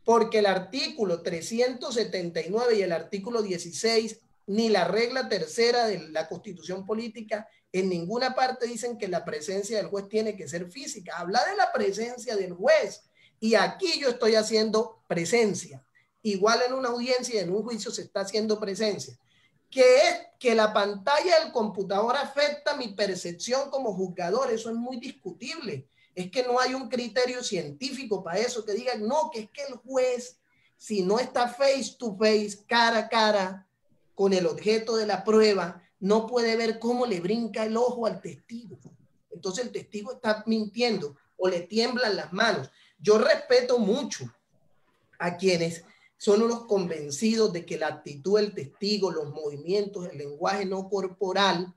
Porque el artículo 379 y el artículo 16, ni la regla tercera de la Constitución Política, en ninguna parte dicen que la presencia del juez tiene que ser física. Habla de la presencia del juez. Y aquí yo estoy haciendo presencia. Igual en una audiencia y en un juicio se está haciendo presencia. Que es que la pantalla del computador afecta mi percepción como juzgador, eso es muy discutible. Es que no hay un criterio científico para eso, que digan, no, que es que el juez, si no está face to face, cara a cara, con el objeto de la prueba, no puede ver cómo le brinca el ojo al testigo. Entonces el testigo está mintiendo. o le tiemblan las manos. Yo respeto mucho a quienes son unos convencidos de que la actitud del testigo, los movimientos, el lenguaje no corporal,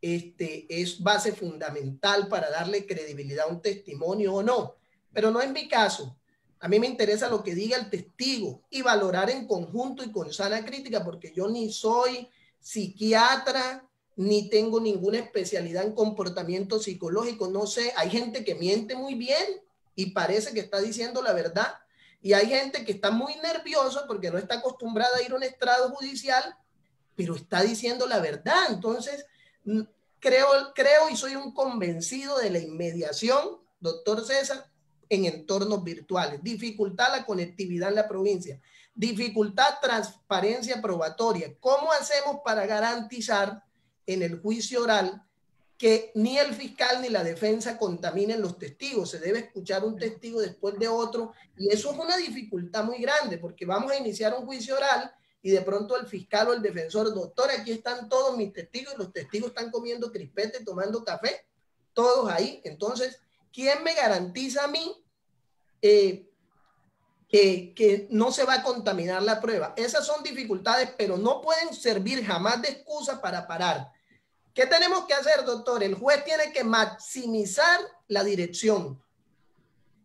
es base fundamental para darle credibilidad a un testimonio o no. Pero no es mi caso. A mí me interesa lo que diga el testigo y valorar en conjunto y con sana crítica, porque yo ni soy psiquiatra, ni tengo ninguna especialidad en comportamiento psicológico. No sé, hay gente que miente muy bien y parece que está diciendo la verdad. Y hay gente que está muy nerviosa porque no está acostumbrada a ir a un estrado judicial, pero está diciendo la verdad. Entonces, creo y soy un convencido de la inmediación, doctor César, en entornos virtuales. Dificultad la conectividad en la provincia. Dificultad, transparencia probatoria. ¿Cómo hacemos para garantizar en el juicio oral que ni el fiscal ni la defensa contaminen los testigos? Se debe escuchar un testigo después de otro, y eso es una dificultad muy grande, porque vamos a iniciar un juicio oral y de pronto el fiscal o el defensor, doctor, aquí están todos mis testigos, y los testigos están comiendo crispete, tomando café, todos ahí. Entonces, ¿quién me garantiza a mí que no se va a contaminar la prueba? Esas son dificultades, pero no pueden servir jamás de excusa para parar. ¿Qué tenemos que hacer, doctor? El juez tiene que maximizar la dirección.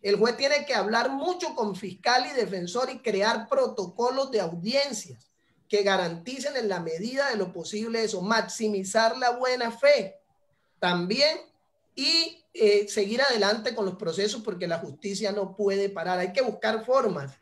El juez tiene que hablar mucho con fiscal y defensor y crear protocolos de audiencias que garanticen en la medida de lo posible eso, maximizar la buena fe también, y seguir adelante con los procesos, porque la justicia no puede parar. Hay que buscar formas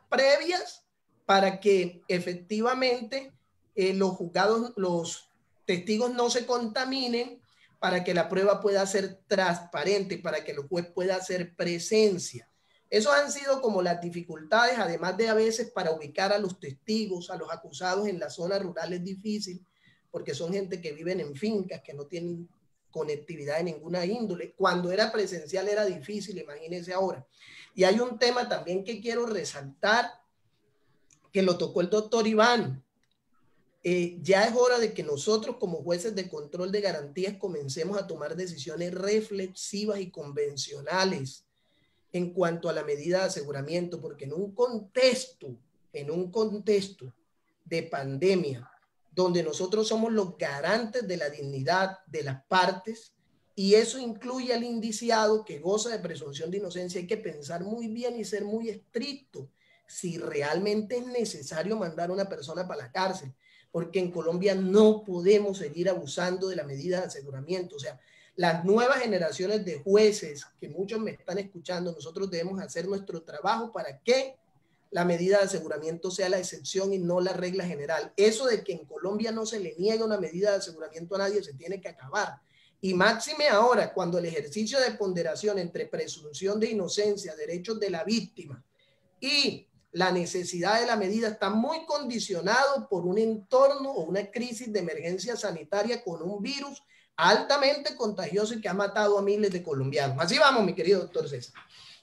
previas para que efectivamente los juzgados, los testigos no se contaminen, para que la prueba pueda ser transparente, para que el juez pueda hacer presencia. Esas han sido como las dificultades, además de a veces para ubicar a los testigos, a los acusados en la zona rural es difícil, porque son gente que viven en fincas, que no tienen conectividad de ninguna índole. Cuando era presencial era difícil, imagínense ahora. Y hay un tema también que quiero resaltar, que lo tocó el doctor Iván. Ya es hora de que nosotros como jueces de control de garantías comencemos a tomar decisiones reflexivas y convencionales en cuanto a la medida de aseguramiento, porque en un contexto de pandemia, donde nosotros somos los garantes de la dignidad de las partes, y eso incluye al indiciado que goza de presunción de inocencia, hay que pensar muy bien y ser muy estricto si realmente es necesario mandar a una persona para la cárcel, porque en Colombia no podemos seguir abusando de la medida de aseguramiento. O sea, las nuevas generaciones de jueces, que muchos me están escuchando, nosotros debemos hacer nuestro trabajo para que la medida de aseguramiento sea la excepción y no la regla general. Eso de que en Colombia no se le niega una medida de aseguramiento a nadie se tiene que acabar. Y máxime ahora, cuando el ejercicio de ponderación entre presunción de inocencia, derechos de la víctima y la necesidad de la medida está muy condicionado por un entorno o una crisis de emergencia sanitaria con un virus altamente contagioso y que ha matado a miles de colombianos. Así vamos, mi querido doctor César.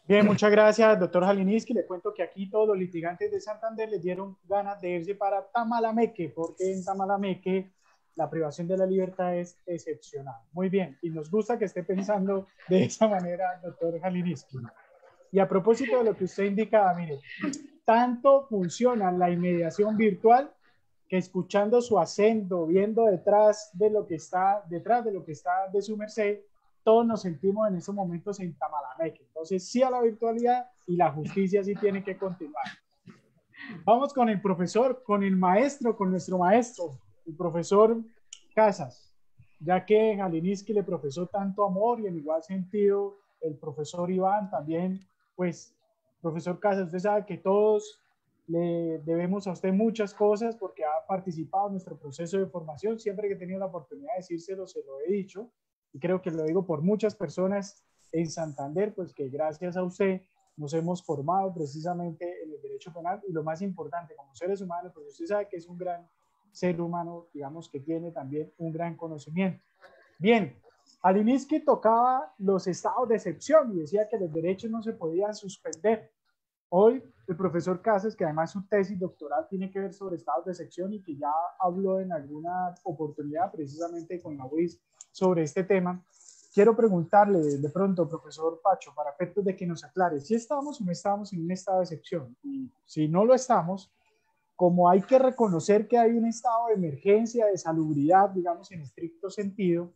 Bien, muchas gracias, doctor Jalinisky. Le cuento que aquí todos los litigantes de Santander les dieron ganas de irse para Tamalameque, porque en Tamalameque la privación de la libertad es excepcional. Muy bien, y nos gusta que esté pensando de esa manera, doctor Jalinisky. Y a propósito de lo que usted indicaba, mire, tanto funciona la inmediación virtual que escuchando su acento, viendo detrás de lo que está de su merced, todos nos sentimos en esos momentos en Tamalameque. Entonces, sí a la virtualidad, y la justicia sí tiene que continuar. Vamos con el profesor, con el maestro, con nuestro maestro, el profesor Casas, ya que Jalinisky le profesó tanto amor, y en igual sentido el profesor Iván también. Pues, profesor Casas, usted sabe que todos le debemos a usted muchas cosas porque ha participado en nuestro proceso de formación. Siempre que he tenido la oportunidad de decírselo, se lo he dicho, y creo que lo digo por muchas personas en Santander, pues que gracias a usted nos hemos formado precisamente en el derecho penal, y lo más importante, como seres humanos, porque usted sabe que es un gran ser humano, digamos, que tiene también un gran conocimiento. Bien, Jalinisky tocaba los estados de excepción y decía que los derechos no se podían suspender. Hoy el profesor Casas, que además su tesis doctoral tiene que ver sobre estados de excepción y que ya habló en alguna oportunidad precisamente con la UIS sobre este tema, quiero preguntarle de pronto, profesor Pacho, para efectos de que nos aclare, si estamos o no estamos en un estado de excepción. Y si no lo estamos, como hay que reconocer que hay un estado de emergencia, de salubridad, digamos en estricto sentido,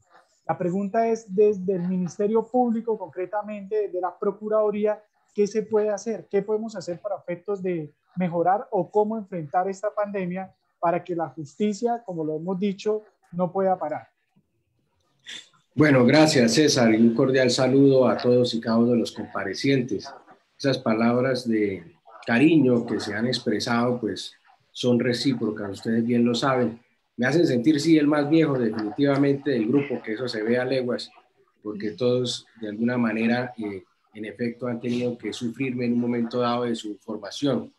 la pregunta es desde el Ministerio Público, concretamente desde la Procuraduría, ¿qué se puede hacer? ¿Qué podemos hacer para efectos de mejorar o cómo enfrentar esta pandemia para que la justicia, como lo hemos dicho, no pueda parar? Bueno, gracias César y un cordial saludo a todos y cada uno de los comparecientes. Esas palabras de cariño que se han expresado pues son recíprocas, ustedes bien lo saben. Me hacen sentir, sí, el más viejo definitivamente del grupo, que eso se ve a leguas, porque todos de alguna manera en efecto han tenido que sufrirme en un momento dado de su formación.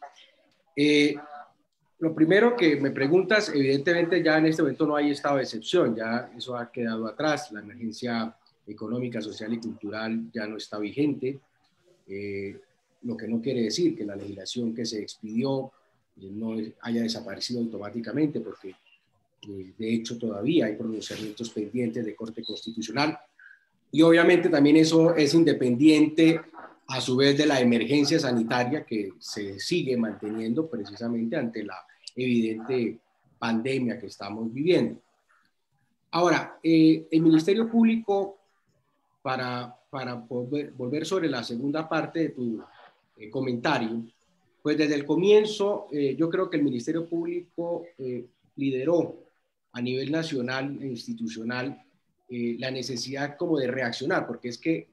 Lo primero que me preguntas, evidentemente ya en este momento no hay estado de excepción, ya eso ha quedado atrás, la emergencia económica, social y cultural ya no está vigente, lo que no quiere decir que la legislación que se expidió no haya desaparecido automáticamente, porque de hecho todavía hay pronunciamientos pendientes de Corte Constitucional y obviamente también eso es independiente a su vez de la emergencia sanitaria que se sigue manteniendo precisamente ante la evidente pandemia que estamos viviendo. Ahora, el Ministerio Público, para volver sobre la segunda parte de tu comentario, pues desde el comienzo yo creo que el Ministerio Público lideró a nivel nacional e institucional la necesidad como de reaccionar, porque es que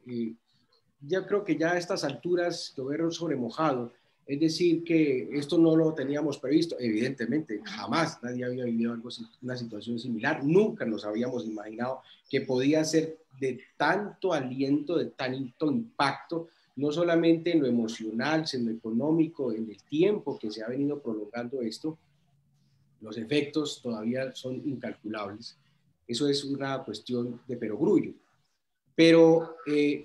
yo creo que ya a estas alturas llover sobre mojado, es decir, que esto no lo teníamos previsto, evidentemente, jamás nadie había vivido algo, una situación similar, nunca nos habíamos imaginado que podía ser de tanto aliento, de tanto impacto, no solamente en lo emocional, sino en lo económico, en el tiempo que se ha venido prolongando esto, los efectos todavía son incalculables, eso es una cuestión de perogrullo. Pero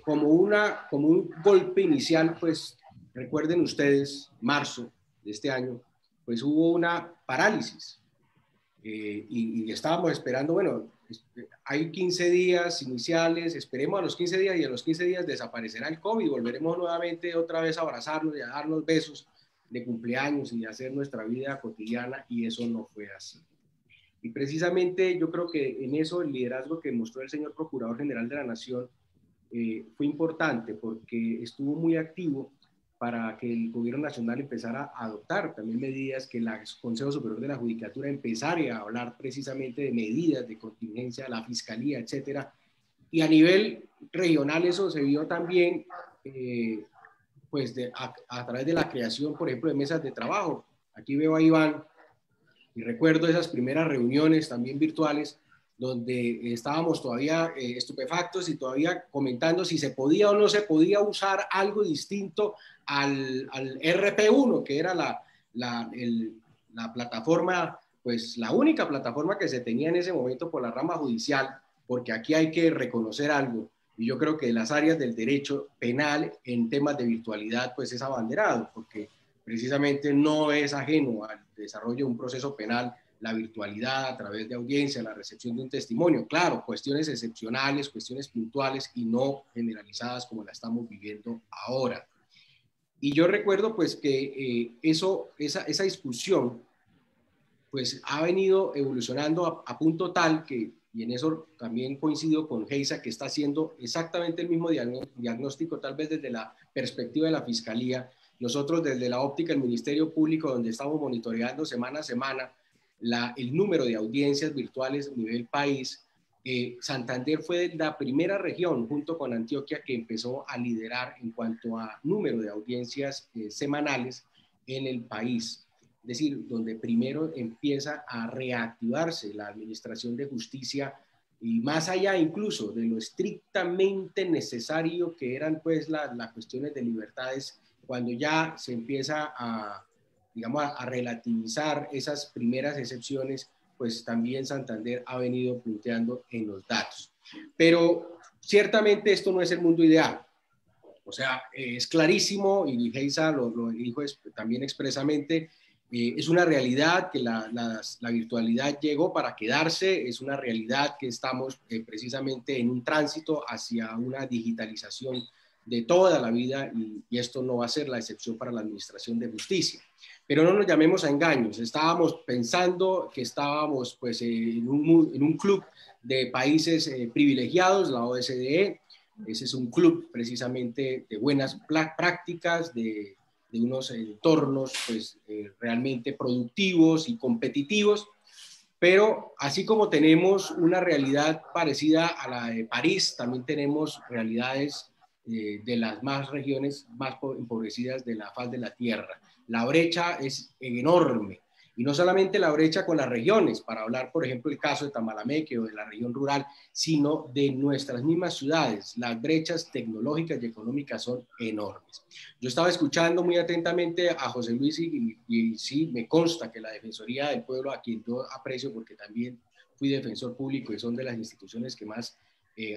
como un golpe inicial, pues recuerden ustedes, marzo de este año, pues hubo una parálisis y estábamos esperando, bueno, hay 15 días iniciales, esperemos a los 15 días y a los 15 días desaparecerá el COVID, volveremos nuevamente otra vez a abrazarnos y a darnos besos de cumpleaños y a hacer nuestra vida cotidiana y eso no fue así. Y precisamente yo creo que en eso el liderazgo que mostró el señor Procurador General de la Nación fue importante porque estuvo muy activo para que el gobierno nacional empezara a adoptar también medidas, que el Consejo Superior de la Judicatura empezara a hablar precisamente de medidas de contingencia, la Fiscalía, etcétera. Y a nivel regional eso se vio también pues a través de la creación, por ejemplo, de mesas de trabajo. Aquí veo a Iván y recuerdo esas primeras reuniones también virtuales donde estábamos todavía estupefactos y todavía comentando si se podía o no se podía usar algo distinto al RP1, que era la plataforma, pues la única plataforma que se tenía en ese momento por la rama judicial, porque aquí hay que reconocer algo, y yo creo que las áreas del derecho penal en temas de virtualidad pues es abanderado, porque precisamente no es ajeno al desarrollo de un proceso penal la virtualidad a través de audiencia, la recepción de un testimonio. Claro, cuestiones excepcionales, cuestiones puntuales y no generalizadas como la estamos viviendo ahora. Y yo recuerdo pues que esa discusión pues ha venido evolucionando a punto tal que, y en eso también coincido con Geisa, que está haciendo exactamente el mismo diagnóstico, tal vez desde la perspectiva de la Fiscalía, nosotros desde la óptica del Ministerio Público, donde estamos monitoreando semana a semana el número de audiencias virtuales a nivel país. Santander fue la primera región, junto con Antioquia, que empezó a liderar en cuanto a número de audiencias semanales en el país. Es decir, donde primero empieza a reactivarse la administración de justicia y más allá incluso de lo estrictamente necesario que eran pues las cuestiones de libertades, cuando ya se empieza digamos, a relativizar esas primeras excepciones, pues también Santander ha venido punteando en los datos. Pero ciertamente esto no es el mundo ideal. O sea, es clarísimo, y Geisa lo dijo también expresamente, Es una realidad que la virtualidad llegó para quedarse, es una realidad que estamos precisamente en un tránsito hacia una digitalización de toda la vida y esto no va a ser la excepción para la Administración de Justicia. Pero no nos llamemos a engaños, estábamos pensando que estábamos pues, en un club de países privilegiados, la OSDE. Ese es un club precisamente de buenas prácticas, de unos entornos pues, realmente productivos y competitivos, pero así como tenemos una realidad parecida a la de París, también tenemos realidades de las más regiones más empobrecidas de la faz de la Tierra. La brecha es enorme. Y no solamente la brecha con las regiones, para hablar, por ejemplo, el caso de Tamalameque o de la región rural, sino de nuestras mismas ciudades. Las brechas tecnológicas y económicas son enormes. Yo estaba escuchando muy atentamente a José Luis y sí, me consta que la Defensoría del Pueblo, a quien yo aprecio porque también fui defensor público y son de las instituciones que más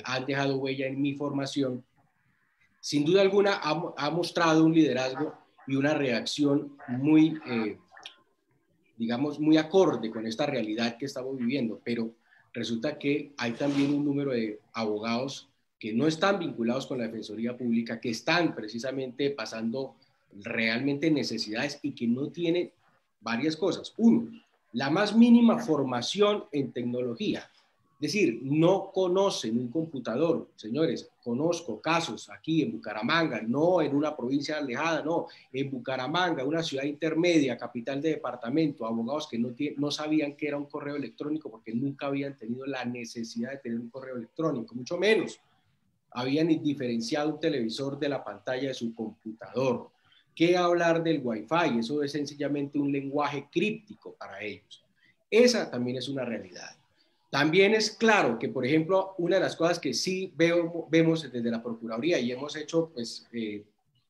han dejado huella en mi formación, sin duda alguna ha mostrado un liderazgo y una reacción muy digamos, muy acorde con esta realidad que estamos viviendo, pero resulta que hay también un número de abogados que no están vinculados con la Defensoría Pública, que están precisamente pasando realmente necesidades y que no tienen varias cosas. Uno, la más mínima formación en tecnología. Es decir, no conocen un computador. Señores, conozco casos aquí en Bucaramanga, no en una provincia alejada, no, en Bucaramanga, una ciudad intermedia, capital de departamento, abogados que no sabían qué era un correo electrónico porque nunca habían tenido la necesidad de tener un correo electrónico, mucho menos habían diferenciado un televisor de la pantalla de su computador. ¿Qué hablar del Wi-Fi? Eso es sencillamente un lenguaje críptico para ellos. Esa también es una realidad. También es claro que, por ejemplo, una de las cosas que sí vemos desde la Procuraduría y hemos hecho, pues,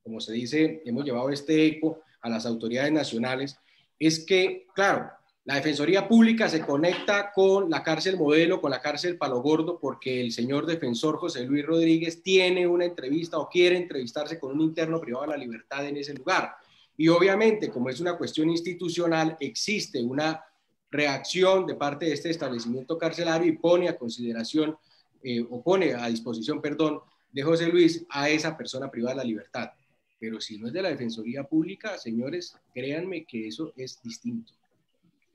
como se dice, hemos llevado este eco a las autoridades nacionales, es que, claro, la Defensoría Pública se conecta con la cárcel modelo, con la cárcel Palo Gordo, porque el señor defensor José Luis Rodríguez tiene una entrevista o quiere entrevistarse con un interno privado de la libertad en ese lugar. Y obviamente, como es una cuestión institucional, existe una reacción de parte de este establecimiento carcelario y pone a consideración, o pone a disposición, perdón, de José Luis a esa persona privada de la libertad. Pero si no es de la Defensoría Pública, señores, créanme que eso es distinto.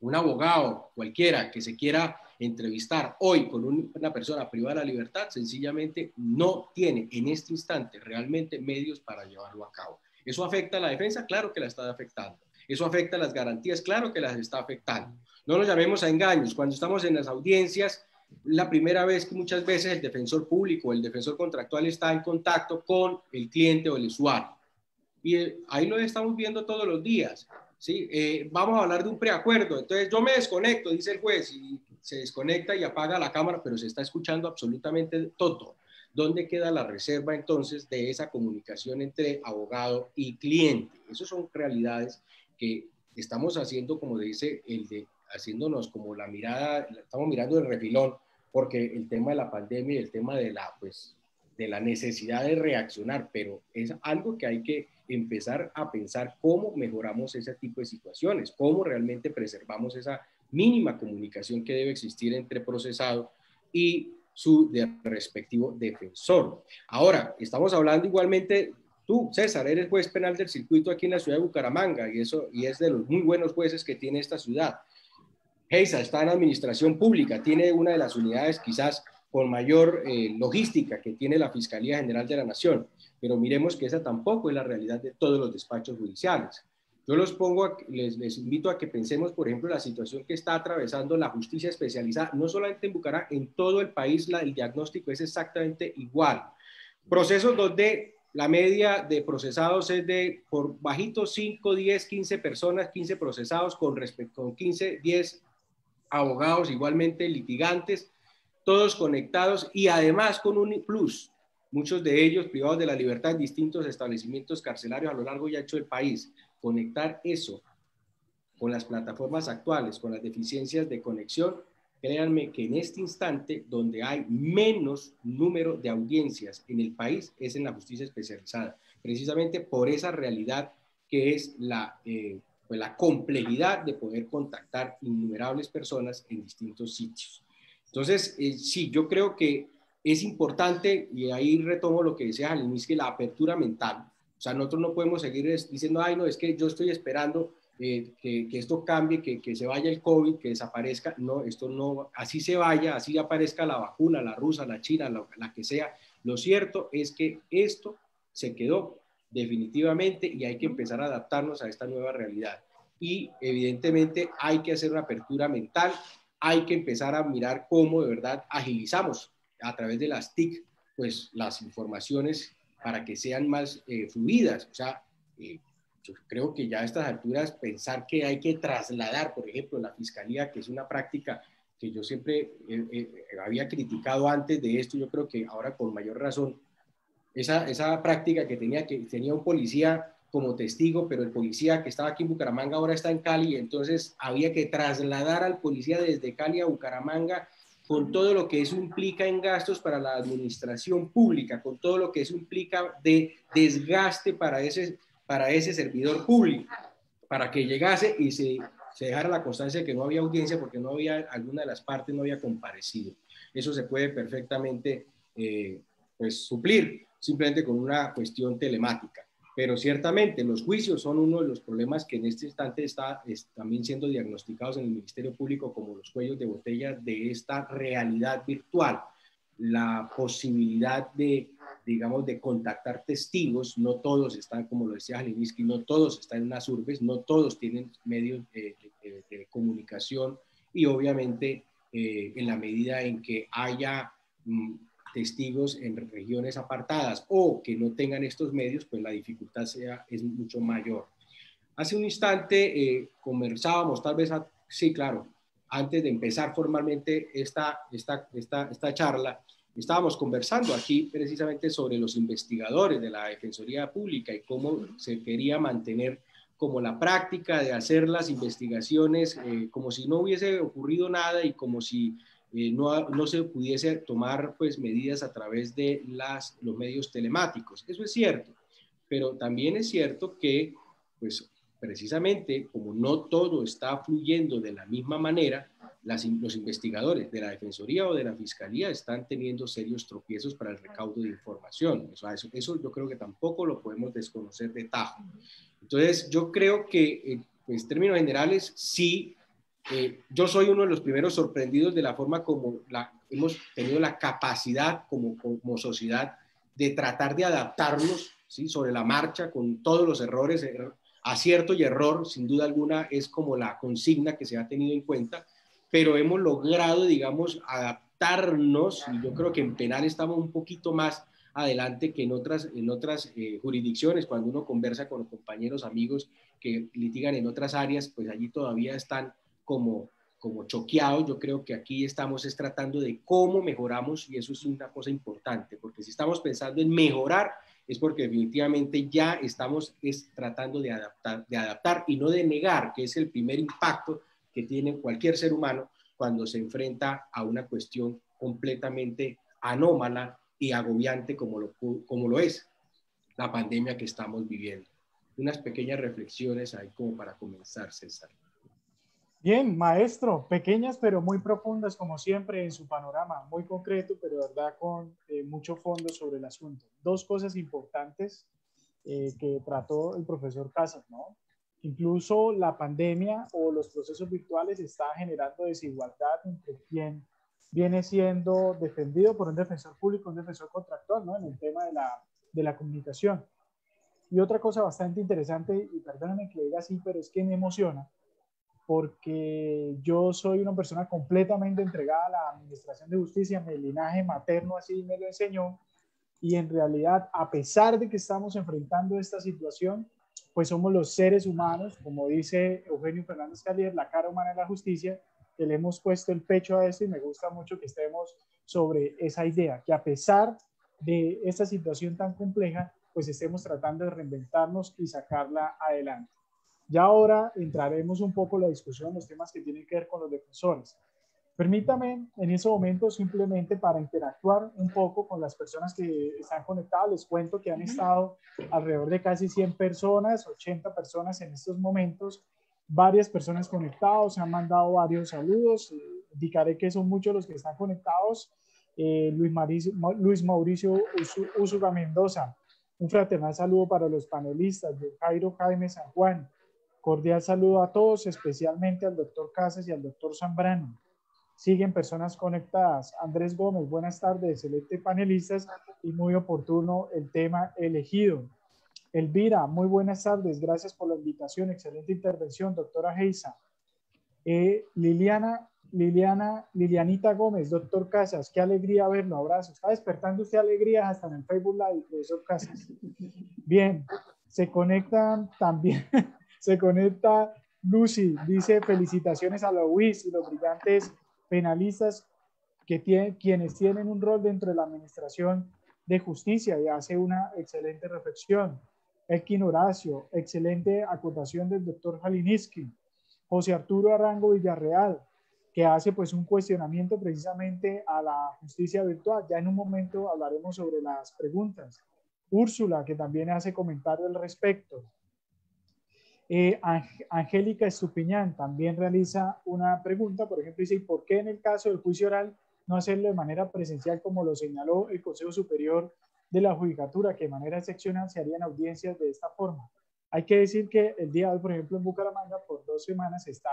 Un abogado cualquiera que se quiera entrevistar hoy con una persona privada de la libertad, sencillamente no tiene en este instante realmente medios para llevarlo a cabo. ¿Eso afecta a la defensa? Claro que la está afectando. ¿Eso afecta a las garantías? Claro que las está afectando. No nos llamemos a engaños. Cuando estamos en las audiencias, la primera vez que muchas veces el defensor público, el defensor contractual está en contacto con el cliente o el usuario. Y ahí lo estamos viendo todos los días. ¿Sí? Vamos a hablar de un preacuerdo. Entonces yo me desconecto, dice el juez, y se desconecta y apaga la cámara, pero se está escuchando absolutamente todo. ¿Dónde queda la reserva entonces de esa comunicación entre abogado y cliente? Esas son realidades que estamos haciendo, como dice haciéndonos como la mirada, estamos mirando el refilón, porque el tema de la pandemia y el tema de la necesidad de reaccionar, pero es algo que hay que empezar a pensar cómo mejoramos ese tipo de situaciones, cómo realmente preservamos esa mínima comunicación que debe existir entre procesado y su respectivo defensor. Ahora, estamos hablando igualmente, tú, César, eres juez penal del circuito aquí en la ciudad de Bucaramanga y es de los muy buenos jueces que tiene esta ciudad. Geisa está en administración pública, tiene una de las unidades quizás con mayor logística que tiene la Fiscalía General de la Nación, pero miremos que esa tampoco es la realidad de todos los despachos judiciales. Yo les invito a que pensemos, por ejemplo, la situación que está atravesando la justicia especializada, no solamente en Bucaramanga, en todo el país el diagnóstico es exactamente igual. Procesos donde la media de procesados es de, por bajito, 5, 10, 15 personas, 15 procesados con 15, 10 abogados igualmente litigantes, todos conectados y además con un plus, muchos de ellos privados de la libertad en distintos establecimientos carcelarios a lo largo y ancho del país. Conectar eso con las plataformas actuales, con las deficiencias de conexión, créanme que en este instante donde hay menos número de audiencias en el país es en la justicia especializada, precisamente por esa realidad que es la pues la complejidad de poder contactar innumerables personas en distintos sitios. Entonces, sí, yo creo que es importante, y ahí retomo lo que decías al inicio, la apertura mental. O sea, nosotros no podemos seguir diciendo, ay, no, es que yo estoy esperando que esto cambie, que se vaya el COVID, que desaparezca. No, esto no, así se vaya, así aparezca la vacuna, la rusa, la china, la que sea. Lo cierto es que esto se quedó definitivamente y hay que empezar a adaptarnos a esta nueva realidad. Y evidentemente hay que hacer una apertura mental, hay que empezar a mirar cómo de verdad agilizamos a través de las TIC, pues las informaciones para que sean más fluidas. O sea, yo creo que ya a estas alturas pensar que hay que trasladar, por ejemplo, la fiscalía, que es una práctica que yo siempre había criticado antes de esto, yo creo que ahora con mayor razón, esa práctica que tenía un policía como testigo, pero el policía que estaba aquí en Bucaramanga ahora está en Cali, entonces había que trasladar al policía desde Cali a Bucaramanga con todo lo que eso implica en gastos para la administración pública, con todo lo que eso implica de desgaste para ese servidor público, para que llegase y se dejara la constancia de que no había audiencia porque no había, alguna de las partes no había comparecido. Eso se puede perfectamente pues, suplir simplemente con una cuestión telemática. Pero ciertamente los juicios son uno de los problemas que en este instante están también siendo diagnosticados en el Ministerio Público como los cuellos de botella de esta realidad virtual. La posibilidad de, digamos, de contactar testigos, no todos están, como lo decía Jalinsky, no todos están en las urbes, no todos tienen medios de comunicación y obviamente en la medida en que haya testigos en regiones apartadas o que no tengan estos medios, pues la dificultad es mucho mayor. Hace un instante conversábamos, tal vez, sí, claro, antes de empezar formalmente esta charla, estábamos conversando aquí precisamente sobre los investigadores de la Defensoría Pública y cómo se quería mantener como la práctica de hacer las investigaciones como si no hubiese ocurrido nada y como si no se pudiese tomar pues, medidas a través de los medios telemáticos. Eso es cierto, pero también es cierto que, pues, precisamente como no todo está fluyendo de la misma manera, los investigadores de la Defensoría o de la Fiscalía están teniendo serios tropiezos para el recaudo de información. Eso yo creo que tampoco lo podemos desconocer de tajo. Entonces, yo creo que, pues, en términos generales, sí, yo soy uno de los primeros sorprendidos de la forma como hemos tenido la capacidad como sociedad de tratar de adaptarnos, ¿sí? Sobre la marcha con todos los errores, acierto y error, sin duda alguna, es como la consigna que se ha tenido en cuenta, pero hemos logrado, digamos, adaptarnos, y yo creo que en penal estamos un poquito más adelante que en otras jurisdicciones. Cuando uno conversa con compañeros, amigos que litigan en otras áreas, pues allí todavía están como choqueados. Yo creo que aquí estamos tratando de cómo mejoramos, y eso es una cosa importante, porque si estamos pensando en mejorar, es porque definitivamente ya estamos tratando de adaptar y no de negar, que es el primer impacto que tiene cualquier ser humano cuando se enfrenta a una cuestión completamente anómala y agobiante como lo es la pandemia que estamos viviendo. Unas pequeñas reflexiones ahí como para comenzar, César. Bien, maestro, pequeñas pero muy profundas como siempre en su panorama, muy concreto, pero de verdad con mucho fondo sobre el asunto. Dos cosas importantes que trató el profesor Casas, ¿no? Incluso la pandemia o los procesos virtuales están generando desigualdad entre quien viene siendo defendido por un defensor público, un defensor contractual, ¿no? En el tema de la comunicación. Y otra cosa bastante interesante, y perdónenme que diga así, pero es que me emociona, porque yo soy una persona completamente entregada a la administración de justicia, mi linaje materno así me lo enseñó, y en realidad, a pesar de que estamos enfrentando esta situación, pues somos los seres humanos, como dice Eugenio Fernández Calier, la cara humana de la justicia, que le hemos puesto el pecho a esto, y me gusta mucho que estemos sobre esa idea, que a pesar de esta situación tan compleja, pues estemos tratando de reinventarnos y sacarla adelante. Ya ahora entraremos un poco en la discusión, los temas que tienen que ver con los defensores. Permítame en ese momento simplemente para interactuar un poco con las personas que están conectadas. Les cuento que han estado alrededor de casi 100 personas, 80 personas en estos momentos varias personas conectadas, se han mandado varios saludos, indicaré que son muchos los que están conectados. Luis Mauricio Úsuga Mendoza, un fraternal saludo para los panelistas. Jairo Jaime San Juan, cordial saludo a todos, especialmente al doctor Casas y al doctor Zambrano. Siguen personas conectadas. Andrés Gómez, buenas tardes, excelentes panelistas y muy oportuno el tema elegido. Elvira, muy buenas tardes, gracias por la invitación, excelente intervención, doctora Geisa. Lilianita Gómez, doctor Casas, qué alegría verlo, abrazo. Está despertando usted alegría hasta en el Facebook Live, profesor Casas. Bien, se conectan también, se conecta Lucy, dice felicitaciones a la UIS y los brillantes penalistas quienes tienen un rol dentro de la administración de justicia, y hace una excelente reflexión. Elkin Horacio, excelente acotación del doctor Jaliniski. José Arturo Arango Villarreal, que hace pues un cuestionamiento precisamente a la justicia virtual. Ya en un momento hablaremos sobre las preguntas. Úrsula, que también hace comentario al respecto. Angélica Estupiñán también realiza una pregunta, por ejemplo, dice, ¿y por qué en el caso del juicio oral no hacerlo de manera presencial como lo señaló el Consejo Superior de la Judicatura, que de manera excepcional se harían audiencias de esta forma? Hay que decir que el día de hoy, por ejemplo, en Bucaramanga, por 2 semanas está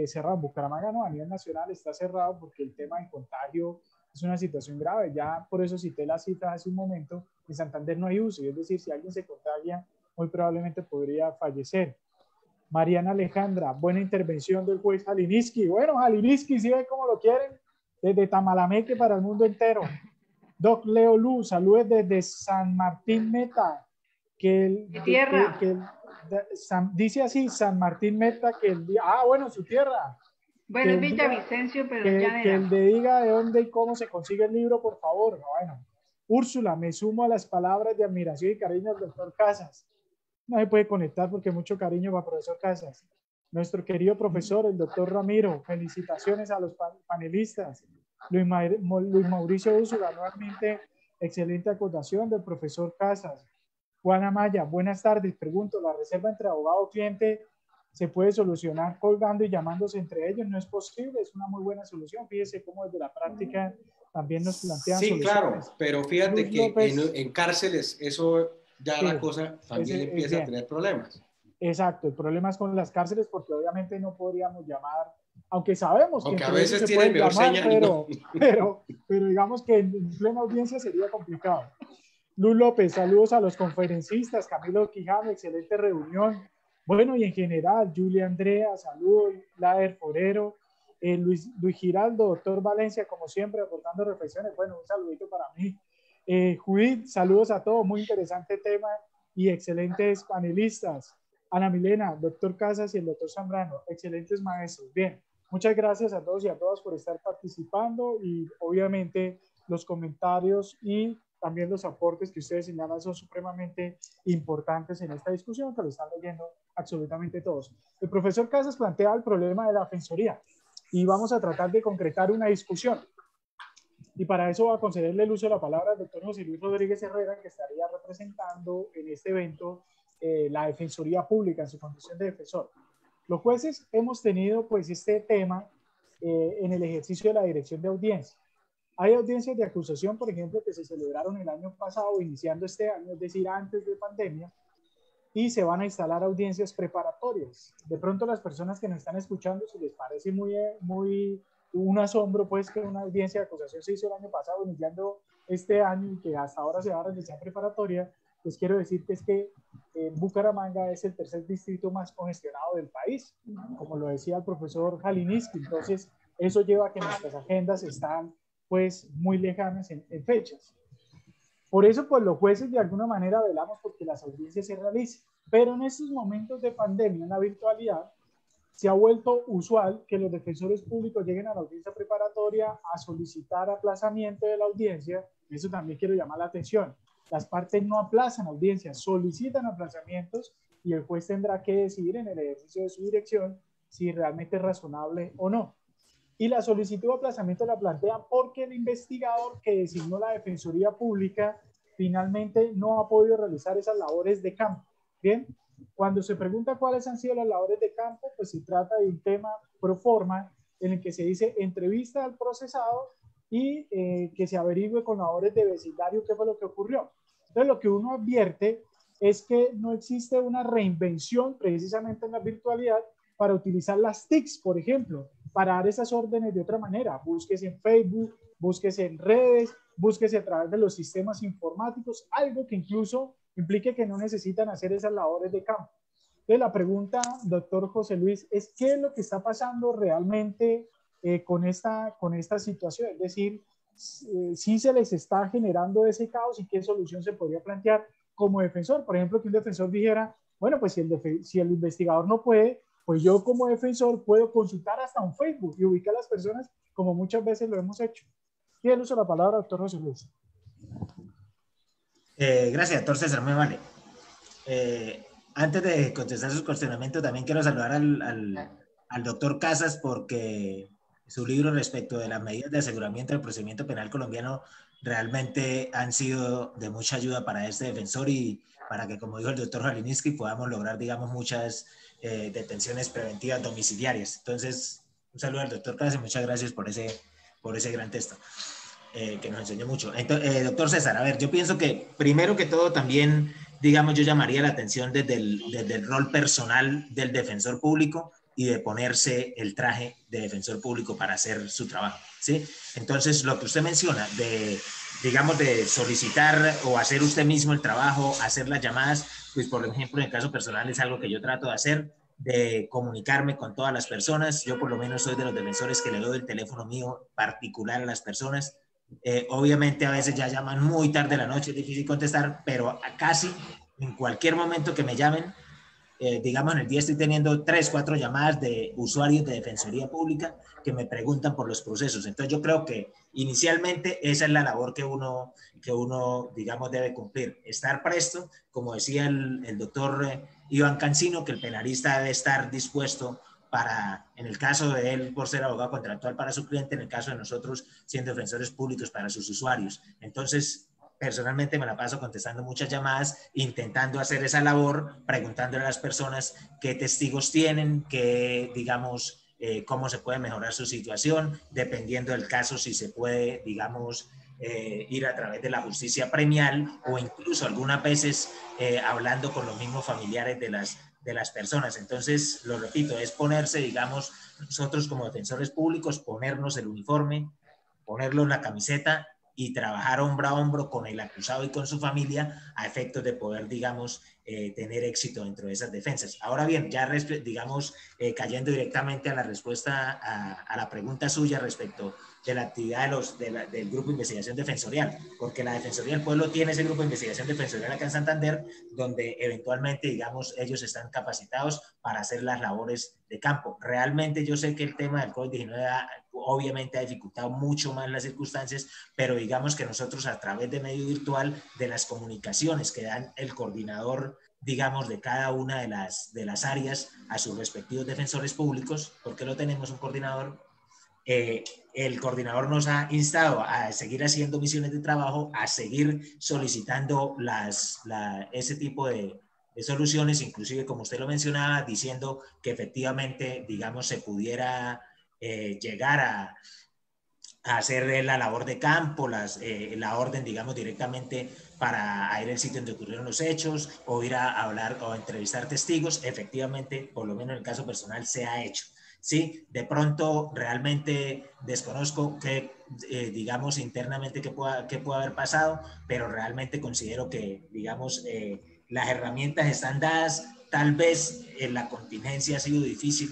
cerrado. En Bucaramanga no, a nivel nacional está cerrado porque el tema de contagio es una situación grave. Ya por eso cité la cita hace un momento. En Santander no hay UCI, es decir, si alguien se contagia, muy probablemente podría fallecer. Mariana Alejandra, buena intervención del juez Jaliniski. Bueno, Jaliniski, ¿sí ve cómo lo quieren? Desde Tamalameque para el mundo entero. Doc Leo Luz, saludos desde San Martín Meta. Dice así, San Martín Meta, que el día... Ah, bueno, su tierra. Bueno, es Villavicencio, pero ya que el de diga de dónde y cómo se consigue el libro, por favor. Bueno, Úrsula, me sumo a las palabras de admiración y cariño del doctor Casas. No se puede conectar porque mucho cariño para el profesor Casas. Nuestro querido profesor, el doctor Ramiro, felicitaciones a los panelistas. Luis Mauricio Úrsula, nuevamente excelente acotación del profesor Casas. Juana Maya, buenas tardes. Pregunto, ¿la reserva entre abogado y cliente se puede solucionar colgando y llamándose entre ellos? No es posible, es una muy buena solución. Fíjese cómo desde la práctica también nos plantean soluciones. Claro, pero fíjate que en cárceles eso ya sí, la cosa también empieza a tener problemas. Exacto, el problema es con las cárceles porque obviamente no podríamos llamar, aunque sabemos que a veces tiene mejor señal, pero digamos que en plena audiencia sería complicado. Luz López, saludos a los conferencistas. Camilo Quijano, excelente reunión. Bueno, y en general, Julia Andrea, saludos. Lader Forero, Luis Giraldo, doctor Valencia, como siempre, aportando reflexiones. Bueno, un saludito para mí. Judith, saludos a todos. Muy interesante tema y excelentes panelistas. Ana Milena, doctor Casas y el doctor Zambrano, excelentes maestros. Bien, muchas gracias a todos y a todas por estar participando y obviamente los comentarios y también los aportes que ustedes señalan son supremamente importantes en esta discusión, que lo están leyendo absolutamente todos. El profesor Casas plantea el problema de la defensoría y vamos a tratar de concretar una discusión. Y para eso voy a concederle el uso de la palabra al doctor José Luis Rodríguez Herrera, que estaría representando en este evento la Defensoría Pública en su condición de defensor. Los jueces hemos tenido pues este tema en el ejercicio de la dirección de audiencia. Hay audiencias de acusación, por ejemplo, que se celebraron el año pasado, iniciando este año, es decir, antes de pandemia, y se van a instalar audiencias preparatorias. De pronto las personas que nos están escuchando, si les parece muy un asombro, pues que una audiencia de acusación se hizo el año pasado, iniciando este año y que hasta ahora se va a realizar preparatoria, pues quiero decir que es que Bucaramanga es el tercer distrito más congestionado del país, como lo decía el profesor Jaliniski. Entonces, eso lleva a que nuestras agendas están pues muy lejanas en fechas. Por eso, pues los jueces de alguna manera velamos porque las audiencias se realicen. Pero en estos momentos de pandemia, en la virtualidad, se ha vuelto usual que los defensores públicos lleguen a la audiencia preparatoria a solicitar aplazamiento de la audiencia. Eso también quiero llamar la atención. Las partes no aplazan audiencias, solicitan aplazamientos y el juez tendrá que decidir en el ejercicio de su dirección si realmente es razonable o no. Y la solicitud de aplazamiento la plantean porque el investigador que designó la Defensoría Pública finalmente no ha podido realizar esas labores de campo. Bien, Cuando se pregunta cuáles han sido las labores de campo, pues se trata de un tema pro forma en el que se dice entrevista al procesado y que se averigüe con labores de vecindario qué fue lo que ocurrió. Entonces, lo que uno advierte es que no existe una reinvención precisamente en la virtualidad para utilizar las TICs, por ejemplo, para dar esas órdenes de otra manera. Búsquese en Facebook, búsquese en redes, búsquese a través de los sistemas informáticos, algo que incluso implique que no necesitan hacer esas labores de campo. Entonces, la pregunta, doctor José Luis, es ¿qué es lo que está pasando realmente con esta situación? Es decir, si se les está generando ese caos y qué solución se podría plantear como defensor. Por ejemplo, que un defensor dijera, bueno, pues si el investigador no puede, pues yo como defensor puedo consultar hasta un Facebook y ubicar a las personas como muchas veces lo hemos hecho. Tiene uso la palabra, doctor José Luis. Gracias, doctor César, me vale. Antes de contestar sus cuestionamientos, también quiero saludar al doctor Casas porque su libro respecto de las medidas de aseguramiento del procedimiento penal colombiano realmente han sido de mucha ayuda para este defensor y para que, como dijo el doctor Jalinsky, podamos lograr, digamos, muchas detenciones preventivas domiciliarias. Entonces, un saludo al doctor Casas y muchas gracias por ese gran texto. Que nos enseñó mucho. Entonces, doctor César, a ver, yo pienso que primero que todo también, digamos, yo llamaría la atención desde el rol personal del defensor público y de ponerse el traje de defensor público para hacer su trabajo, ¿sí? Entonces, lo que usted menciona digamos, de solicitar o hacer usted mismo el trabajo, hacer las llamadas, pues por ejemplo, en el caso personal es algo que yo trato de hacer, de comunicarme con todas las personas. Yo por lo menos soy de los defensores que le doy el teléfono mío particular a las personas. Obviamente a veces ya llaman muy tarde de la noche, es difícil contestar, pero casi en cualquier momento que me llamen, digamos en el día estoy teniendo 3, 4 llamadas de usuarios de Defensoría Pública que me preguntan por los procesos. Entonces yo creo que inicialmente esa es la labor que uno digamos debe cumplir, estar presto, como decía el doctor Iván Cancino, que el penalista debe estar dispuesto para, en el caso de él, por ser abogado contractual para su cliente, en el caso de nosotros, siendo defensores públicos para sus usuarios. Entonces, personalmente me la paso contestando muchas llamadas, intentando hacer esa labor, preguntándole a las personas qué testigos tienen, qué, digamos, cómo se puede mejorar su situación, dependiendo del caso, si se puede, digamos, ir a través de la justicia premial o incluso algunas veces hablando con los mismos familiares de las personas. Entonces, lo repito, es ponerse, digamos, nosotros como defensores públicos, ponernos el uniforme, ponerlo en la camiseta y trabajar hombro a hombro con el acusado y con su familia a efectos de poder, digamos, tener éxito dentro de esas defensas. Ahora bien, ya, digamos, cayendo directamente a la respuesta a la pregunta suya respecto de la actividad del Grupo de Investigación Defensorial, porque la Defensoría del Pueblo tiene ese Grupo de Investigación Defensorial acá en Santander, donde eventualmente, digamos, ellos están capacitados para hacer las labores de campo. Realmente yo sé que el tema del COVID-19 obviamente ha dificultado mucho más las circunstancias, pero digamos que nosotros a través de medio virtual, de las comunicaciones que dan el coordinador, digamos, de cada una de las áreas a sus respectivos defensores públicos, porque no tenemos un coordinador, el coordinador nos ha instado a seguir haciendo misiones de trabajo, a seguir solicitando ese tipo de soluciones, inclusive como usted lo mencionaba, diciendo que efectivamente, digamos, se pudiera llegar a hacer la labor de campo, la orden, digamos, directamente para ir al sitio donde ocurrieron los hechos o ir a hablar o a entrevistar testigos. Efectivamente, por lo menos en el caso personal, se ha hecho. Sí, de pronto realmente desconozco que, digamos, internamente qué pueda haber pasado, pero realmente considero que, digamos, las herramientas están dadas. Tal vez la contingencia ha sido difícil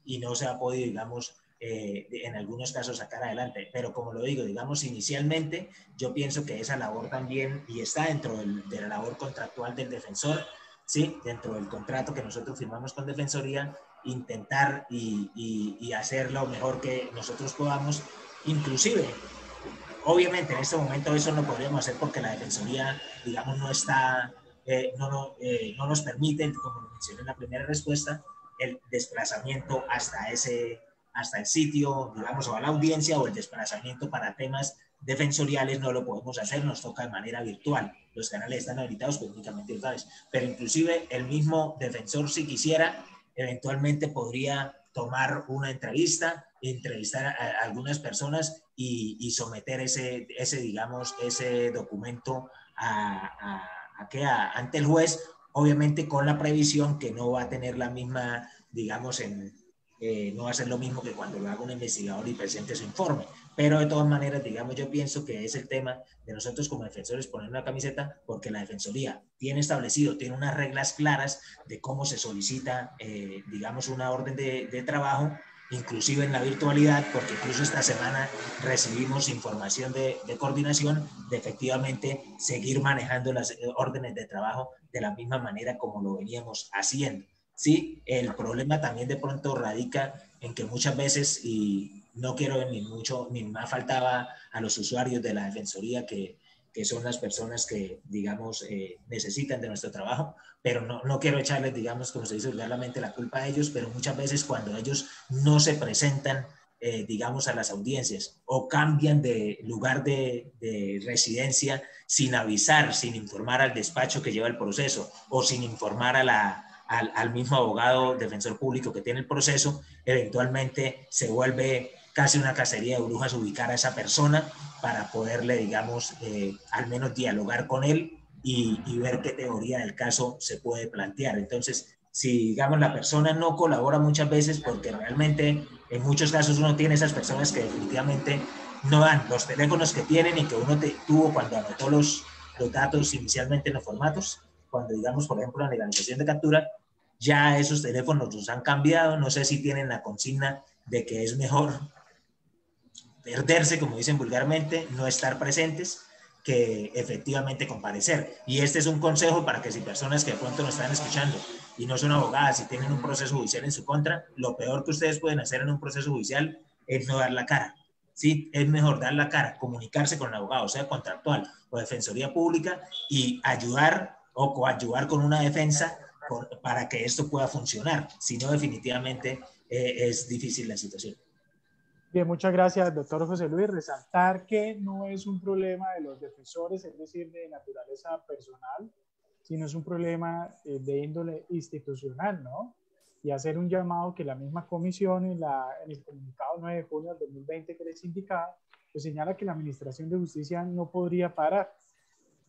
y no se ha podido, digamos, en algunos casos sacar adelante, pero como lo digo, digamos, inicialmente yo pienso que esa labor también, y está dentro de la labor contractual del defensor, ¿sí? Dentro del contrato que nosotros firmamos con Defensoría, intentar y hacer lo mejor que nosotros podamos, inclusive, obviamente en este momento eso no podríamos hacer porque la Defensoría, digamos, no está, no nos permite, como lo mencioné en la primera respuesta, el desplazamiento hasta el sitio, digamos, o a la audiencia, o el desplazamiento para temas defensoriales no lo podemos hacer, nos toca de manera virtual. los canales están habilitados, pues únicamente virtuales. Pero inclusive el mismo defensor, si quisiera, eventualmente podría tomar una entrevista, entrevistar a algunas personas y someter digamos, ese documento ante el juez, obviamente con la previsión que no va a tener la misma, digamos, no va a ser lo mismo que cuando lo haga un investigador y presente su informe. Pero de todas maneras, digamos, yo pienso que es el tema de nosotros como defensores poner una camiseta, porque la Defensoría tiene unas reglas claras de cómo se solicita, digamos, una orden de trabajo, inclusive en la virtualidad, porque incluso esta semana recibimos información de coordinación de efectivamente seguir manejando las órdenes de trabajo de la misma manera como lo veníamos haciendo. Sí, el problema también de pronto radica en que muchas veces, y no quiero ni más faltaba a los usuarios de la Defensoría, que son las personas que, digamos, necesitan de nuestro trabajo, pero no quiero echarles, digamos, como se dice vulgarmente, la culpa a ellos, pero muchas veces cuando ellos no se presentan, digamos, a las audiencias o cambian de lugar de residencia sin avisar, sin informar al despacho que lleva el proceso o sin informar al mismo abogado defensor público que tiene el proceso, eventualmente se vuelve casi una cacería de brujas ubicar a esa persona para poderle, digamos, al menos dialogar con él y ver qué teoría del caso se puede plantear. Entonces, si, digamos, la persona no colabora muchas veces, porque realmente en muchos casos uno tiene esas personas que definitivamente no dan los teléfonos que tienen y que uno tuvo cuando anotó los datos inicialmente en los formatos, cuando, digamos, por ejemplo, la legalización de captura, ya esos teléfonos los han cambiado. No sé si tienen la consigna de que es mejor perderse, como dicen vulgarmente, no estar presentes, que efectivamente comparecer. Y este es un consejo para que si personas que de pronto nos están escuchando y no son abogadas y tienen un proceso judicial en su contra, lo peor que ustedes pueden hacer en un proceso judicial es no dar la cara. Sí, es mejor dar la cara, comunicarse con el abogado, sea contractual o defensoría pública, y ayudar o coadyuvar con una defensa para que esto pueda funcionar. Si no, definitivamente es difícil la situación. Bien, muchas gracias, doctor José Luis. Resaltar que no es un problema de los defensores, es decir, de naturaleza personal, sino es un problema de índole institucional, ¿no? Y hacer un llamado que la misma comisión en el comunicado 9 de junio del 2020 que les indicaba, pues señala que la Administración de Justicia no podría parar.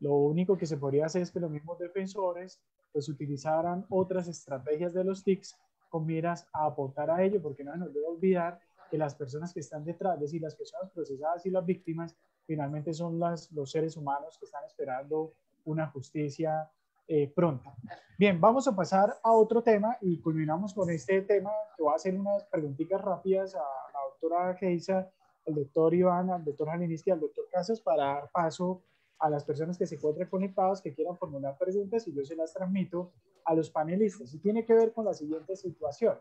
Lo único que se podría hacer es que los mismos defensores pues utilizaran otras estrategias de los TICs con miras a aportar a ello, porque no se nos debe olvidar que las personas que están detrás, es decir, las personas procesadas y las víctimas, finalmente son los seres humanos que están esperando una justicia pronta. Bien, vamos a pasar a otro tema y culminamos con este tema, que voy a hacer unas preguntitas rápidas a la doctora Geisa, al doctor Iván, al doctor Jalinsky y al doctor Casas, para dar paso a las personas que se encuentren conectadas, que quieran formular preguntas, y yo se las transmito a los panelistas. Y tiene que ver con la siguiente situación.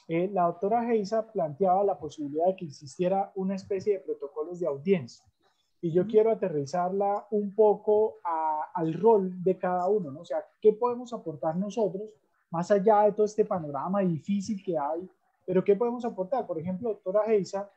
La doctora Geisa planteaba la posibilidad de que existiera una especie de protocolos de audiencia. Y yo quiero aterrizarla un poco al rol de cada uno, ¿no? O sea, ¿qué podemos aportar nosotros, más allá de todo este panorama difícil que hay? Pero ¿qué podemos aportar? Por ejemplo, doctora Geisa,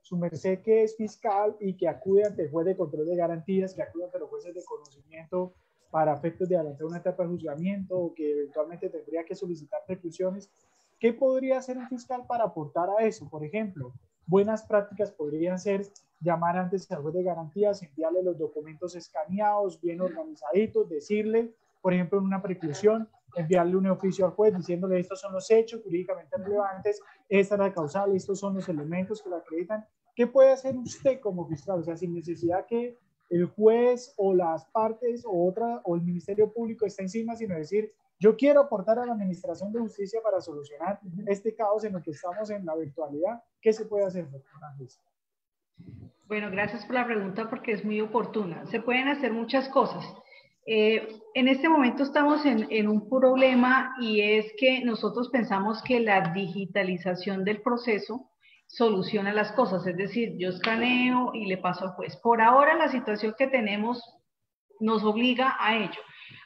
su merced que es fiscal y que acude ante el juez de control de garantías, que acude ante los jueces de conocimiento para efectos de adelantar una etapa de juzgamiento, o que eventualmente tendría que solicitar reclusiones, ¿qué podría hacer un fiscal para aportar a eso? Por ejemplo, buenas prácticas podrían ser llamar antes al juez de garantías, enviarle los documentos escaneados, bien organizaditos, decirle, por ejemplo, en una preclusión, enviarle un oficio al juez diciéndole estos son los hechos jurídicamente relevantes, esta es la causal, estos son los elementos que la acreditan. ¿Qué puede hacer usted como fiscal? O sea, sin necesidad que el juez o las partes o el Ministerio Público esté encima, sino decir, yo quiero aportar a la Administración de Justicia para solucionar este caos en el que estamos en la virtualidad. ¿Qué se puede hacer, doctora Geisa? Bueno, gracias por la pregunta porque es muy oportuna. Se pueden hacer muchas cosas. En este momento estamos en un problema, y es que nosotros pensamos que la digitalización del proceso soluciona las cosas. Es decir, yo escaneo y le paso al juez. Por ahora la situación que tenemos nos obliga a ello.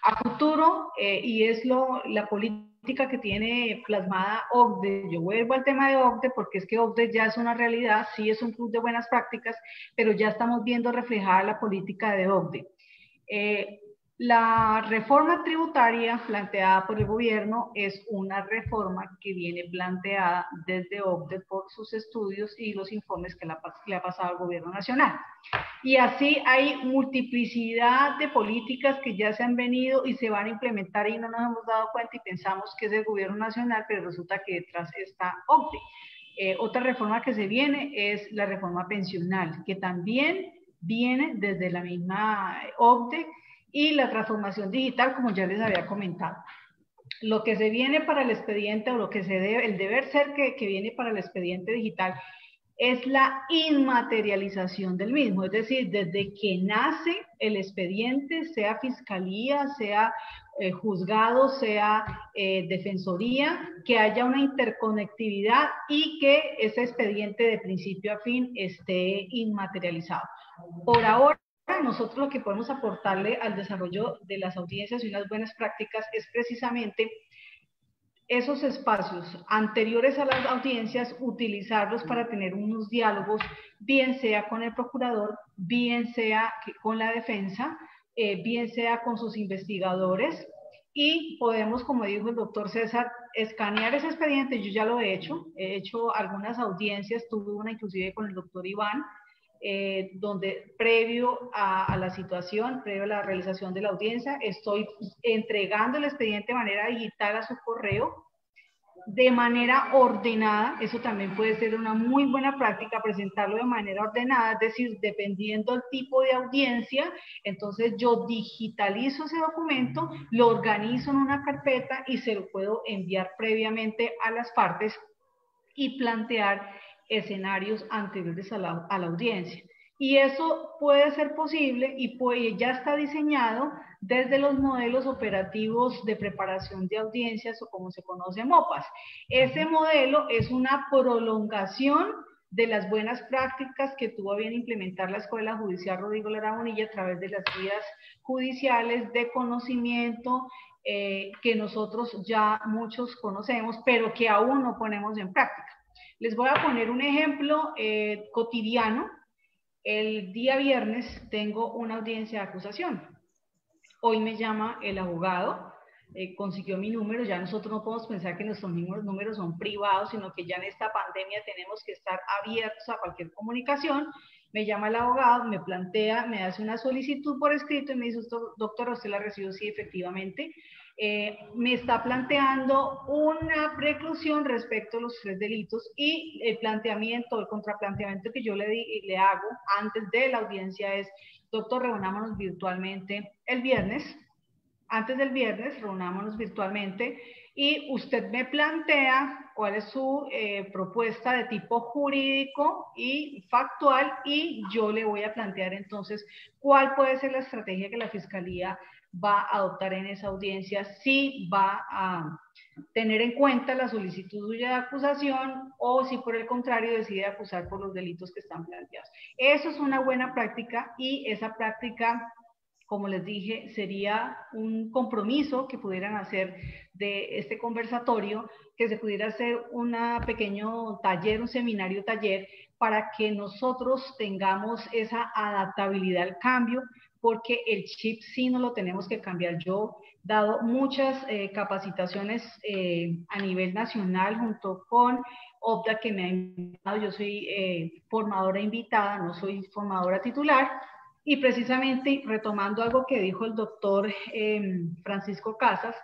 A futuro, y es la política que tiene plasmada OCDE, yo vuelvo al tema de OCDE porque es que OCDE ya es una realidad, sí es un club de buenas prácticas, pero ya estamos viendo reflejada la política de OCDE. La reforma tributaria planteada por el gobierno es una reforma que viene planteada desde OCDE por sus estudios y los informes que le ha pasado al gobierno nacional. Y así hay multiplicidad de políticas que ya se han venido y se van a implementar y no nos hemos dado cuenta y pensamos que es el gobierno nacional, pero resulta que detrás está OCDE. Otra reforma que se viene es la reforma pensional, que también viene desde la misma OCDE, y la transformación digital, como ya les había comentado. Lo que se viene para el expediente, o lo que se debe, el deber ser que viene para el expediente digital, es la inmaterialización del mismo, es decir, desde que nace el expediente, sea fiscalía, sea juzgado, sea defensoría, que haya una interconectividad y que ese expediente de principio a fin esté inmaterializado. Por ahora, nosotros lo que podemos aportarle al desarrollo de las audiencias y unas buenas prácticas es precisamente esos espacios anteriores a las audiencias, utilizarlos para tener unos diálogos, bien sea con el procurador, bien sea con la defensa, bien sea con sus investigadores, y podemos, como dijo el doctor César, escanear ese expediente. Yo ya lo he hecho algunas audiencias, tuve una inclusive con el doctor Iván, donde previo a la situación, previo a la realización de la audiencia, estoy entregando el expediente de manera digital a su correo, de manera ordenada. Eso también puede ser una muy buena práctica, presentarlo de manera ordenada, es decir, dependiendo del tipo de audiencia, entonces yo digitalizo ese documento, lo organizo en una carpeta y se lo puedo enviar previamente a las partes y plantear escenarios anteriores a la audiencia. Y eso puede ser posible y ya está diseñado desde los modelos operativos de preparación de audiencias, o como se conoce, MOPAs. Ese modelo es una prolongación de las buenas prácticas que tuvo bien implementar la Escuela Judicial Rodrigo Lara Bonilla a través de las guías judiciales de conocimiento, que nosotros ya muchos conocemos, pero que aún no ponemos en práctica. Les voy a poner un ejemplo cotidiano. El día viernes tengo una audiencia de acusación. Hoy me llama el abogado, consiguió mi número. Ya nosotros no podemos pensar que nuestros números son privados, sino que ya en esta pandemia tenemos que estar abiertos a cualquier comunicación. Me llama el abogado, me plantea, me hace una solicitud por escrito y me dice: doctor, ¿usted la recibió? Sí, efectivamente. Me está planteando una preclusión respecto a los 3 delitos, y el planteamiento, el contraplanteamiento que yo le hago antes de la audiencia es: doctor, reunámonos virtualmente el viernes. Antes del viernes, reunámonos virtualmente y usted me plantea cuál es su propuesta de tipo jurídico y factual, y yo le voy a plantear entonces cuál puede ser la estrategia que la Fiscalía va a adoptar en esa audiencia, si va a tener en cuenta la solicitud suya de acusación o si por el contrario decide acusar por los delitos que están planteados. Eso es una buena práctica, y esa práctica, como les dije, sería un compromiso que pudieran hacer de este conversatorio, que se pudiera hacer un pequeño taller, un seminario taller, para que nosotros tengamos esa adaptabilidad al cambio, porque el chip sí no lo tenemos que cambiar. Yo he dado muchas capacitaciones a nivel nacional junto con OPDA, que me ha invitado. Yo soy formadora invitada, no soy formadora titular. Y precisamente retomando algo que dijo el doctor Francisco Casas,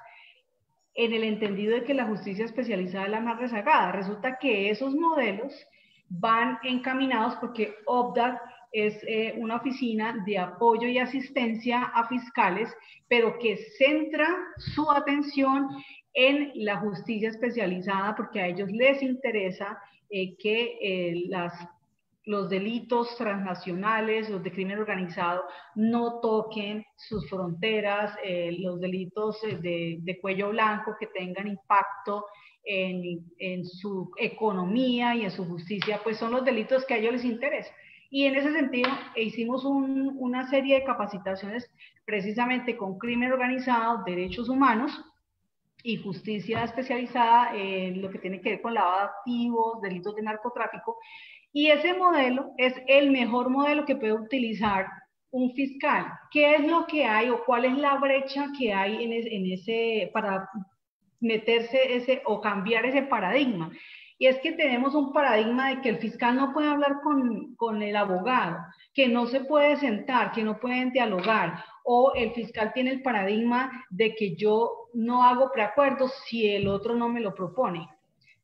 en el entendido de que la justicia especializada es la más rezagada, resulta que esos modelos van encaminados, porque OPDA es una oficina de apoyo y asistencia a fiscales, pero que centra su atención en la justicia especializada, porque a ellos les interesa que los delitos transnacionales, los de crimen organizado, no toquen sus fronteras, los delitos de cuello blanco que tengan impacto en su economía y en su justicia, pues son los delitos que a ellos les interesan. Y en ese sentido hicimos una serie de capacitaciones precisamente con crimen organizado, derechos humanos y justicia especializada en lo que tiene que ver con lavado de activos, delitos de narcotráfico. Y ese modelo es el mejor modelo que puede utilizar un fiscal. ¿Qué es lo que hay o cuál es la brecha que hay en ese para meterse ese o cambiar ese paradigma? Y es que tenemos un paradigma de que el fiscal no puede hablar con el abogado, que no se puede sentar, que no pueden dialogar, o el fiscal tiene el paradigma de que yo no hago preacuerdos si el otro no me lo propone.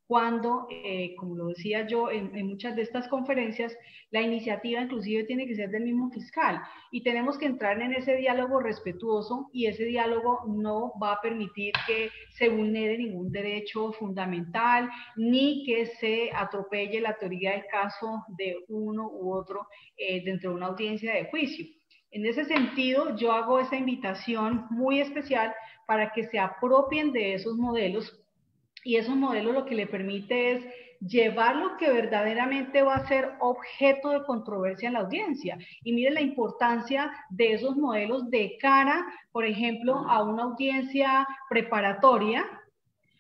Cuando, como lo decía yo en muchas de estas conferencias, la iniciativa inclusive tiene que ser del mismo fiscal y tenemos que entrar en ese diálogo respetuoso, y ese diálogo no va a permitir que se vulnere ningún derecho fundamental ni que se atropelle la teoría del caso de uno u otro dentro de una audiencia de juicio. En ese sentido, yo hago esa invitación muy especial para que se apropien de esos modelos, y esos modelos lo que le permite es llevar lo que verdaderamente va a ser objeto de controversia en la audiencia. Y miren la importancia de esos modelos de cara, por ejemplo, a una audiencia preparatoria,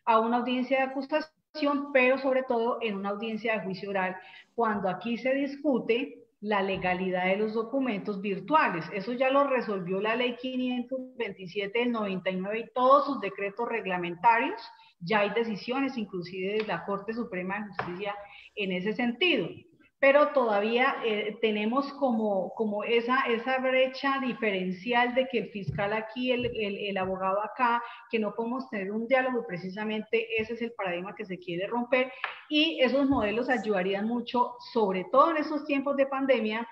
a una audiencia de acusación, pero sobre todo en una audiencia de juicio oral, cuando aquí se discute la legalidad de los documentos virtuales. Eso ya lo resolvió la ley 527 del 99 y todos sus decretos reglamentarios. Ya hay decisiones inclusive de la Corte Suprema de Justicia en ese sentido. Pero todavía tenemos como esa brecha diferencial de que el fiscal aquí, el abogado acá, que no podemos tener un diálogo. Precisamente ese es el paradigma que se quiere romper, y esos modelos ayudarían mucho, sobre todo en estos tiempos de pandemia,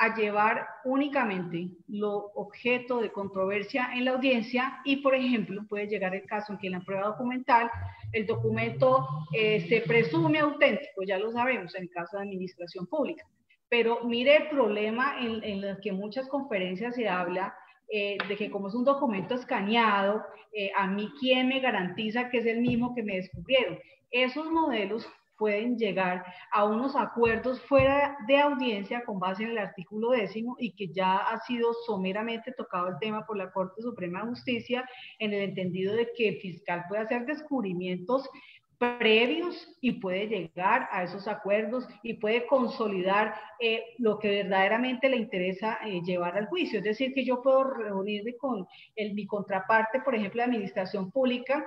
a llevar únicamente lo objeto de controversia en la audiencia. Y, por ejemplo, puede llegar el caso en que en la prueba documental el documento se presume auténtico, ya lo sabemos en el caso de administración pública, pero mire el problema en el que muchas conferencias se habla de que como es un documento escaneado, a mí ¿quién me garantiza que es el mismo que me descubrieron? Esos modelos pueden llegar a unos acuerdos fuera de audiencia con base en el artículo 10, y que ya ha sido someramente tocado el tema por la Corte Suprema de Justicia, en el entendido de que el fiscal puede hacer descubrimientos previos y puede llegar a esos acuerdos y puede consolidar lo que verdaderamente le interesa llevar al juicio. Es decir, que yo puedo reunirme con mi contraparte, por ejemplo, de administración pública,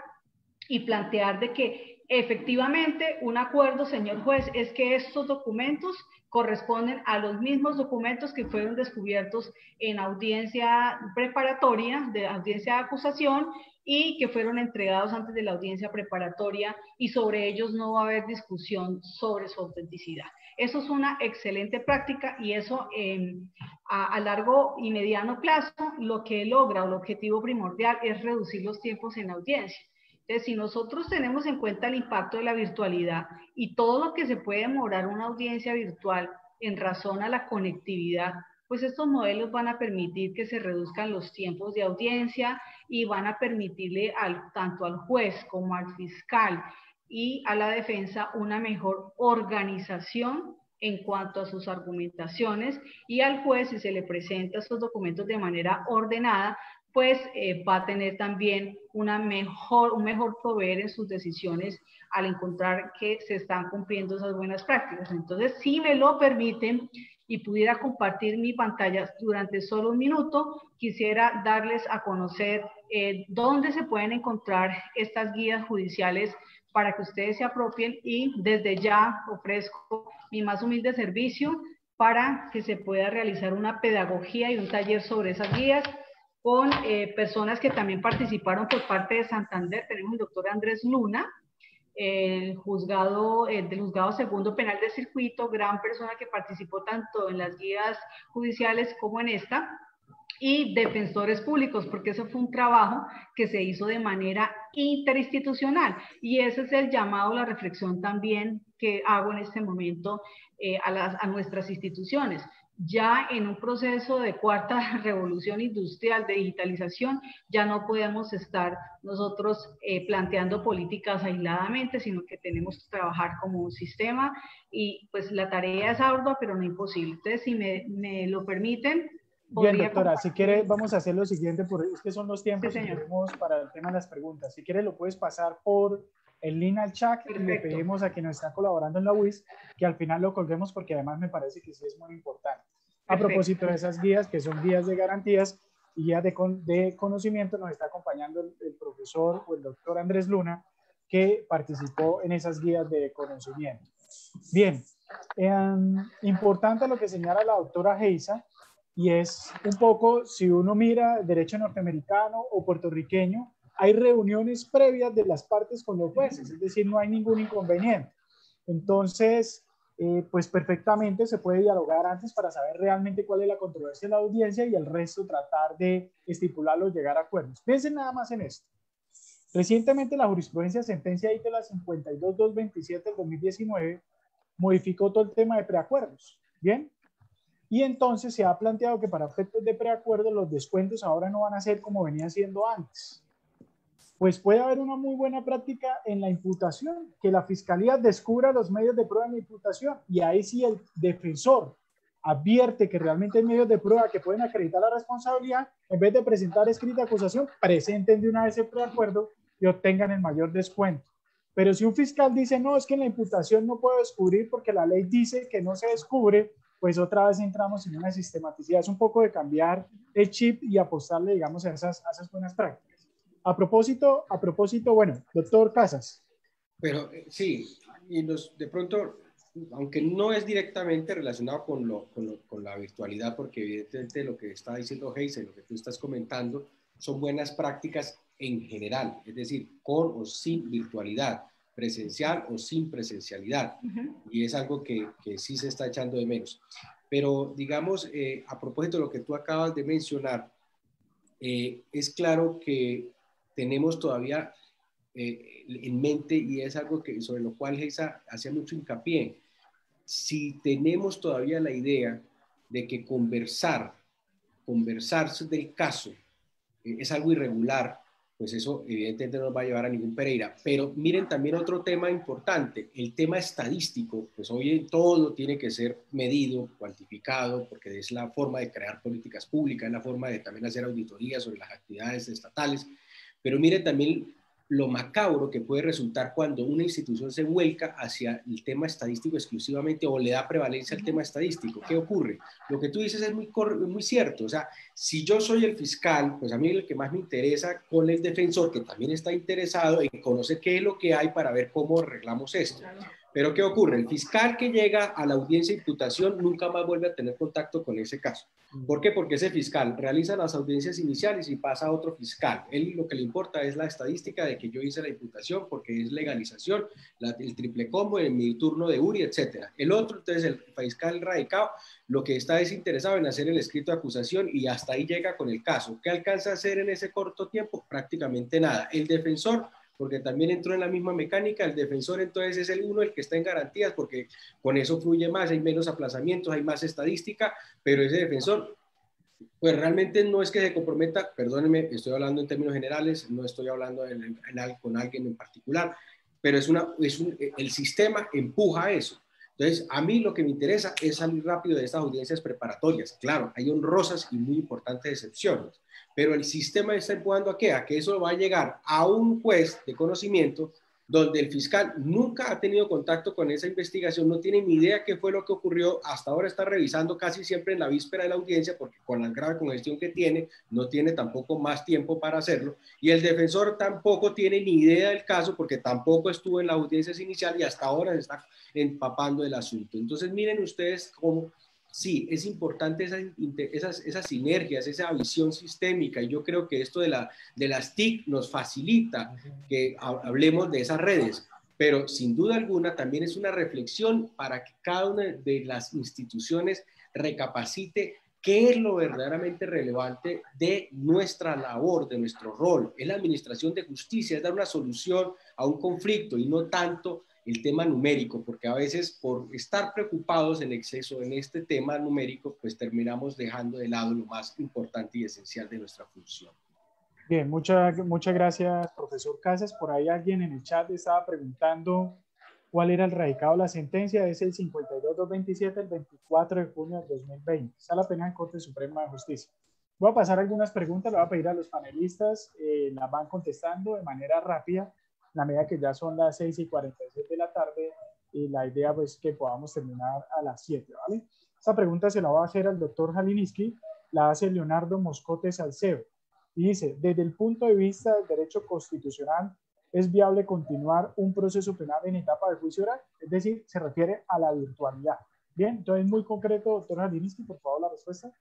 y plantear de que efectivamente un acuerdo, señor juez, es que estos documentos corresponden a los mismos documentos que fueron descubiertos en audiencia preparatoria, de audiencia de acusación, y que fueron entregados antes de la audiencia preparatoria, y sobre ellos no va a haber discusión sobre su autenticidad. Eso es una excelente práctica, y eso a largo y mediano plazo lo que logra, o el objetivo primordial, es reducir los tiempos en la audiencia. Entonces, si nosotros tenemos en cuenta el impacto de la virtualidad y todo lo que se puede demorar una audiencia virtual en razón a la conectividad, pues estos modelos van a permitir que se reduzcan los tiempos de audiencia y van a permitirle tanto al juez como al fiscal y a la defensa una mejor organización en cuanto a sus argumentaciones, y al juez, si se le presenta estos documentos de manera ordenada, pues va a tener también un mejor proveer en sus decisiones al encontrar que se están cumpliendo esas buenas prácticas. Entonces, si me lo permiten y pudiera compartir mi pantalla durante solo un minuto, quisiera darles a conocer dónde se pueden encontrar estas guías judiciales para que ustedes se apropien, y desde ya ofrezco mi más humilde servicio para que se pueda realizar una pedagogía y un taller sobre esas guías con personas que también participaron por parte de Santander. Tenemos el doctor Andrés Luna, del juzgado segundo penal de circuito, gran persona que participó tanto en las guías judiciales como en esta, y defensores públicos, porque eso fue un trabajo que se hizo de manera interinstitucional, y ese es el llamado, la reflexión también que hago en este momento a nuestras instituciones. Ya en un proceso de cuarta revolución industrial, de digitalización, ya no podemos estar nosotros planteando políticas aisladamente, sino que tenemos que trabajar como un sistema, y pues la tarea es ardua, pero no imposible. Entonces, si me lo permiten. Bien, doctora, si quiere vamos a hacer lo siguiente, porque es que son los tiempos sí, que tenemos para el tema de las preguntas. Si quiere lo puedes pasar por el link al chat. Perfecto. Y le pedimos a quien nos está colaborando en la UIS que al final lo colguemos, porque además me parece que sí es muy importante. A propósito de esas guías, que son guías de garantías y guías de conocimiento, nos está acompañando el profesor o el doctor Andrés Luna, que participó en esas guías de conocimiento. Bien, importante lo que señala la doctora Geisa, y es un poco, si uno mira el derecho norteamericano o puertorriqueño, hay reuniones previas de las partes con los jueces, es decir, no hay ningún inconveniente. Entonces, pues perfectamente se puede dialogar antes para saber realmente cuál es la controversia de la audiencia y el resto tratar de estipularlo, llegar a acuerdos. Piensen nada más en esto. Recientemente la jurisprudencia sentencia ITLA 52.227 del 2019 modificó todo el tema de preacuerdos, ¿bien? Y entonces se ha planteado que para efectos de preacuerdo los descuentos ahora no van a ser como venían siendo antes. Pues puede haber una muy buena práctica en la imputación, que la fiscalía descubra los medios de prueba en la imputación, y ahí sí el defensor advierte que realmente hay medios de prueba que pueden acreditar la responsabilidad, en vez de presentar escrita acusación, presenten de una vez el preacuerdo y obtengan el mayor descuento. Pero si un fiscal dice, no, es que en la imputación no puedo descubrir porque la ley dice que no se descubre, pues otra vez entramos en una sistematicidad. Es un poco de cambiar el chip y apostarle, digamos, a esas buenas prácticas. A propósito, bueno, doctor Casas. Pero sí, y de pronto, aunque no es directamente relacionado con la virtualidad, porque evidentemente lo que está diciendo Geisa y lo que tú estás comentando son buenas prácticas en general, es decir, con o sin virtualidad, presencial o sin presencialidad, y es algo que sí se está echando de menos. Pero digamos, a propósito de lo que tú acabas de mencionar, es claro que tenemos todavía en mente, y es algo sobre lo cual Geisa hacía mucho hincapié, si tenemos todavía la idea de que conversar del caso es algo irregular, pues eso evidentemente no nos va a llevar a ningún Pereira. Pero miren también otro tema importante, el tema estadístico, pues hoy todo tiene que ser medido, cuantificado, porque es la forma de crear políticas públicas, es la forma de también hacer auditorías sobre las actividades estatales, pero miren también lo macabro que puede resultar cuando una institución se vuelca hacia el tema estadístico exclusivamente o le da prevalencia al tema estadístico. ¿Qué ocurre? Lo que tú dices es muy cierto. O sea, si yo soy el fiscal, pues a mí lo que más me interesa con el defensor, que también está interesado en conocer qué es lo que hay para ver cómo arreglamos esto. Pero ¿qué ocurre? El fiscal que llega a la audiencia de imputación nunca más vuelve a tener contacto con ese caso. ¿Por qué? Porque ese fiscal realiza las audiencias iniciales y pasa a otro fiscal. Él lo que le importa es la estadística de que yo hice la imputación porque es legalización, el triple combo en mi turno de URI, etc. El otro, entonces, el fiscal radicado, lo que está es interesado en hacer el escrito de acusación y hasta ahí llega con el caso. ¿Qué alcanza a hacer en ese corto tiempo? Prácticamente nada. El defensor, porque también entró en la misma mecánica, el defensor entonces es el que está en garantías, porque con eso fluye más, hay menos aplazamientos, hay más estadística, pero ese defensor, pues realmente no es que se comprometa, perdónenme, estoy hablando en términos generales, no estoy hablando con alguien en particular, pero el sistema empuja a eso. Entonces, a mí lo que me interesa es salir rápido de estas audiencias preparatorias. Claro, hay honrosas y muy importantes excepciones, pero el sistema está empujando ¿a qué? A que eso va a llegar a un juez de conocimiento donde el fiscal nunca ha tenido contacto con esa investigación, no tiene ni idea qué fue lo que ocurrió, hasta ahora está revisando casi siempre en la víspera de la audiencia, porque con la grave congestión que tiene, no tiene tampoco más tiempo para hacerlo, y el defensor tampoco tiene ni idea del caso, porque tampoco estuvo en las audiencias iniciales y hasta ahora se está empapando del asunto. Entonces miren ustedes cómo sí, es importante esas sinergias, esa visión sistémica, y yo creo que esto de las TIC nos facilita que hablemos de esas redes, pero sin duda alguna también es una reflexión para que cada una de las instituciones recapacite qué es lo verdaderamente relevante de nuestra labor, de nuestro rol. Es la administración de justicia, es dar una solución a un conflicto y no tanto el tema numérico, porque a veces por estar preocupados en exceso en este tema numérico, pues terminamos dejando de lado lo más importante y esencial de nuestra función. Bien, muchas gracias, profesor Casas. Por ahí alguien en el chat estaba preguntando cuál era el radicado de la sentencia. Es el 52.227, el 24 de junio del 2020. Está la pena en Corte Suprema de Justicia. Voy a pasar algunas preguntas, le voy a pedir a los panelistas, las van contestando de manera rápida, en la medida que ya son las 6:47 de la tarde, y la idea pues que podamos terminar a las 7, ¿vale? Esta pregunta se la va a hacer al doctor Jaliński, la hace Leonardo Moscote Salcedo. Y dice, desde el punto de vista del derecho constitucional, ¿es viable continuar un proceso penal en etapa de juicio oral? Es decir, se refiere a la virtualidad. Bien, entonces muy concreto, doctor Jaliński, por favor, la respuesta.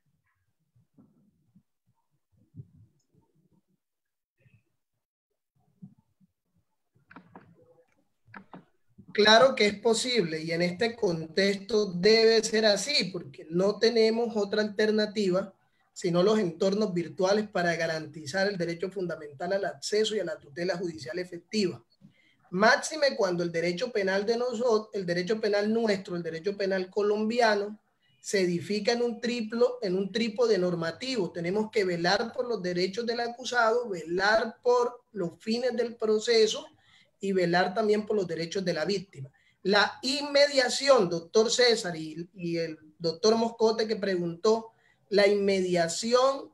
Claro que es posible y en este contexto debe ser así porque no tenemos otra alternativa sino los entornos virtuales para garantizar el derecho fundamental al acceso y a la tutela judicial efectiva. Máxime cuando el derecho penal de nosotros, el derecho penal nuestro, el derecho penal colombiano, se edifica en un trípode normativo. Tenemos que velar por los derechos del acusado, velar por los fines del proceso y velar también por los derechos de la víctima. La inmediación, doctor César y el doctor Moscote que preguntó, la inmediación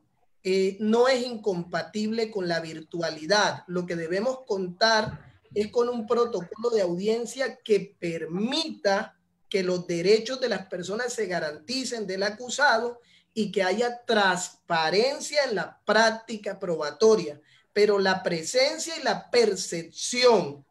no es incompatible con la virtualidad. Lo que debemos contar es con un protocolo de audiencia que permita que los derechos de las personas se garanticen del acusado y que haya transparencia en la práctica probatoria. Pero la presencia y la percepción,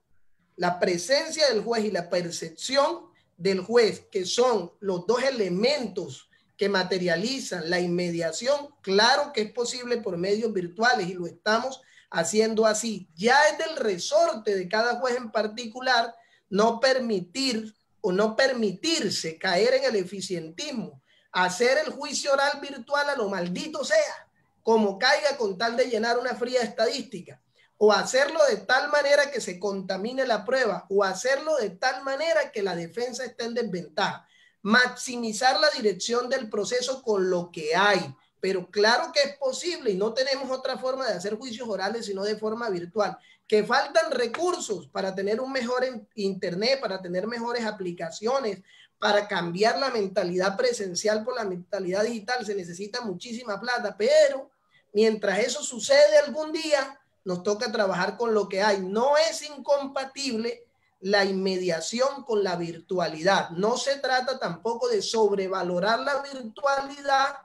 la presencia del juez y la percepción del juez, que son los dos elementos que materializan la inmediación, claro que es posible por medios virtuales y lo estamos haciendo así. Ya es del resorte de cada juez en particular no permitir o no permitirse caer en el eficientismo, hacer el juicio oral virtual a lo maldito sea, como caiga con tal de llenar una fría estadística, o hacerlo de tal manera que se contamine la prueba, o hacerlo de tal manera que la defensa esté en desventaja. Maximizar la dirección del proceso con lo que hay, pero claro que es posible y no tenemos otra forma de hacer juicios orales sino de forma virtual. Que faltan recursos para tener un mejor internet, para tener mejores aplicaciones, para cambiar la mentalidad presencial por la mentalidad digital, se necesita muchísima plata, pero mientras eso sucede algún día, nos toca trabajar con lo que hay. No es incompatible la inmediación con la virtualidad. No se trata tampoco de sobrevalorar la virtualidad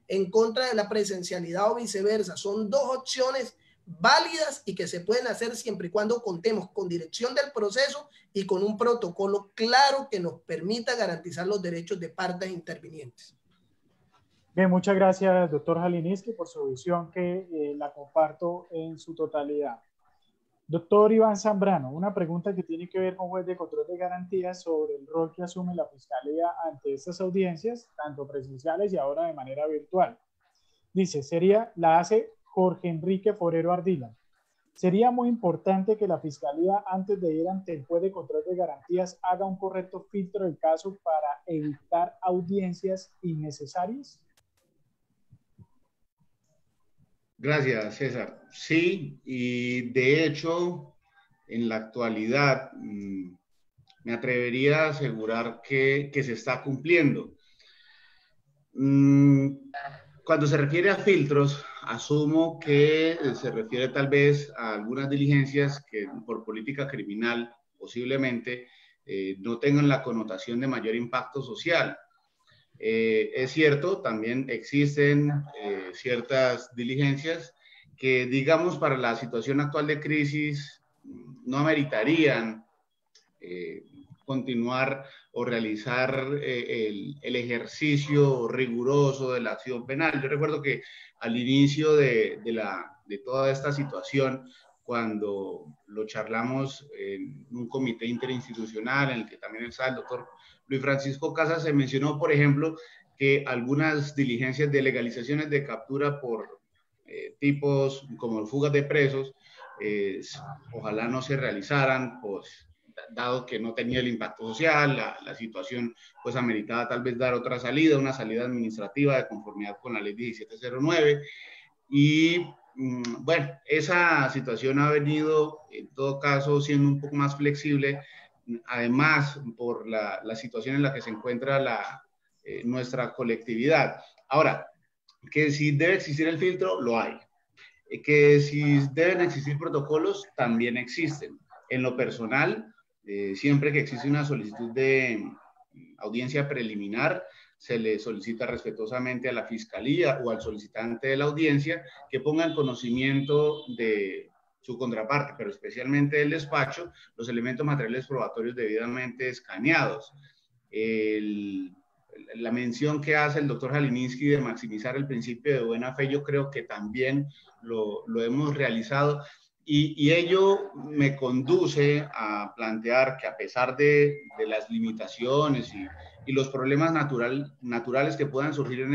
en contra de la presencialidad o viceversa. Son dos opciones válidas y que se pueden hacer siempre y cuando contemos con dirección del proceso y con un protocolo claro que nos permita garantizar los derechos de partes intervinientes. Bien, muchas gracias, doctor Jaliński, por su visión que la comparto en su totalidad. Doctor Iván Zambrano, una pregunta que tiene que ver con juez de control de garantías sobre el rol que asume la Fiscalía ante estas audiencias, tanto presenciales y ahora de manera virtual. Dice, la hace Jorge Enrique Forero Ardila. Sería muy importante que la Fiscalía, antes de ir ante el juez de control de garantías, haga un correcto filtro del caso para evitar audiencias innecesarias. Gracias, César. Sí, y de hecho, en la actualidad, me atrevería a asegurar que se está cumpliendo. Cuando se refiere a filtros, asumo que se refiere tal vez a algunas diligencias que por política criminal posiblemente no tengan la connotación de mayor impacto social. Es cierto, también existen ciertas diligencias que, digamos, para la situación actual de crisis no ameritarían continuar o realizar el ejercicio riguroso de la acción penal. Yo recuerdo que al inicio de toda esta situación, cuando lo charlamos en un comité interinstitucional en el que también está el doctor Luis Francisco Casas, se mencionó, por ejemplo, que algunas diligencias de legalizaciones de captura por tipos como fugas de presos, ojalá no se realizaran, pues, dado que no tenía el impacto social, la situación pues ameritaba tal vez dar otra salida, una salida administrativa de conformidad con la ley 1709. Y bueno, esa situación ha venido en todo caso siendo un poco más flexible, además por la situación en la que se encuentra nuestra colectividad. Ahora, que si debe existir el filtro, lo hay. Que si deben existir protocolos, también existen. En lo personal, siempre que existe una solicitud de audiencia preliminar, se le solicita respetuosamente a la fiscalía o al solicitante de la audiencia que ponga en conocimiento de su contraparte, pero especialmente del despacho, los elementos materiales probatorios debidamente escaneados. La mención que hace el doctor Jalininski de maximizar el principio de buena fe, yo creo que también lo hemos realizado, y ello me conduce a plantear que a pesar de las limitaciones y los problemas naturales que puedan surgir en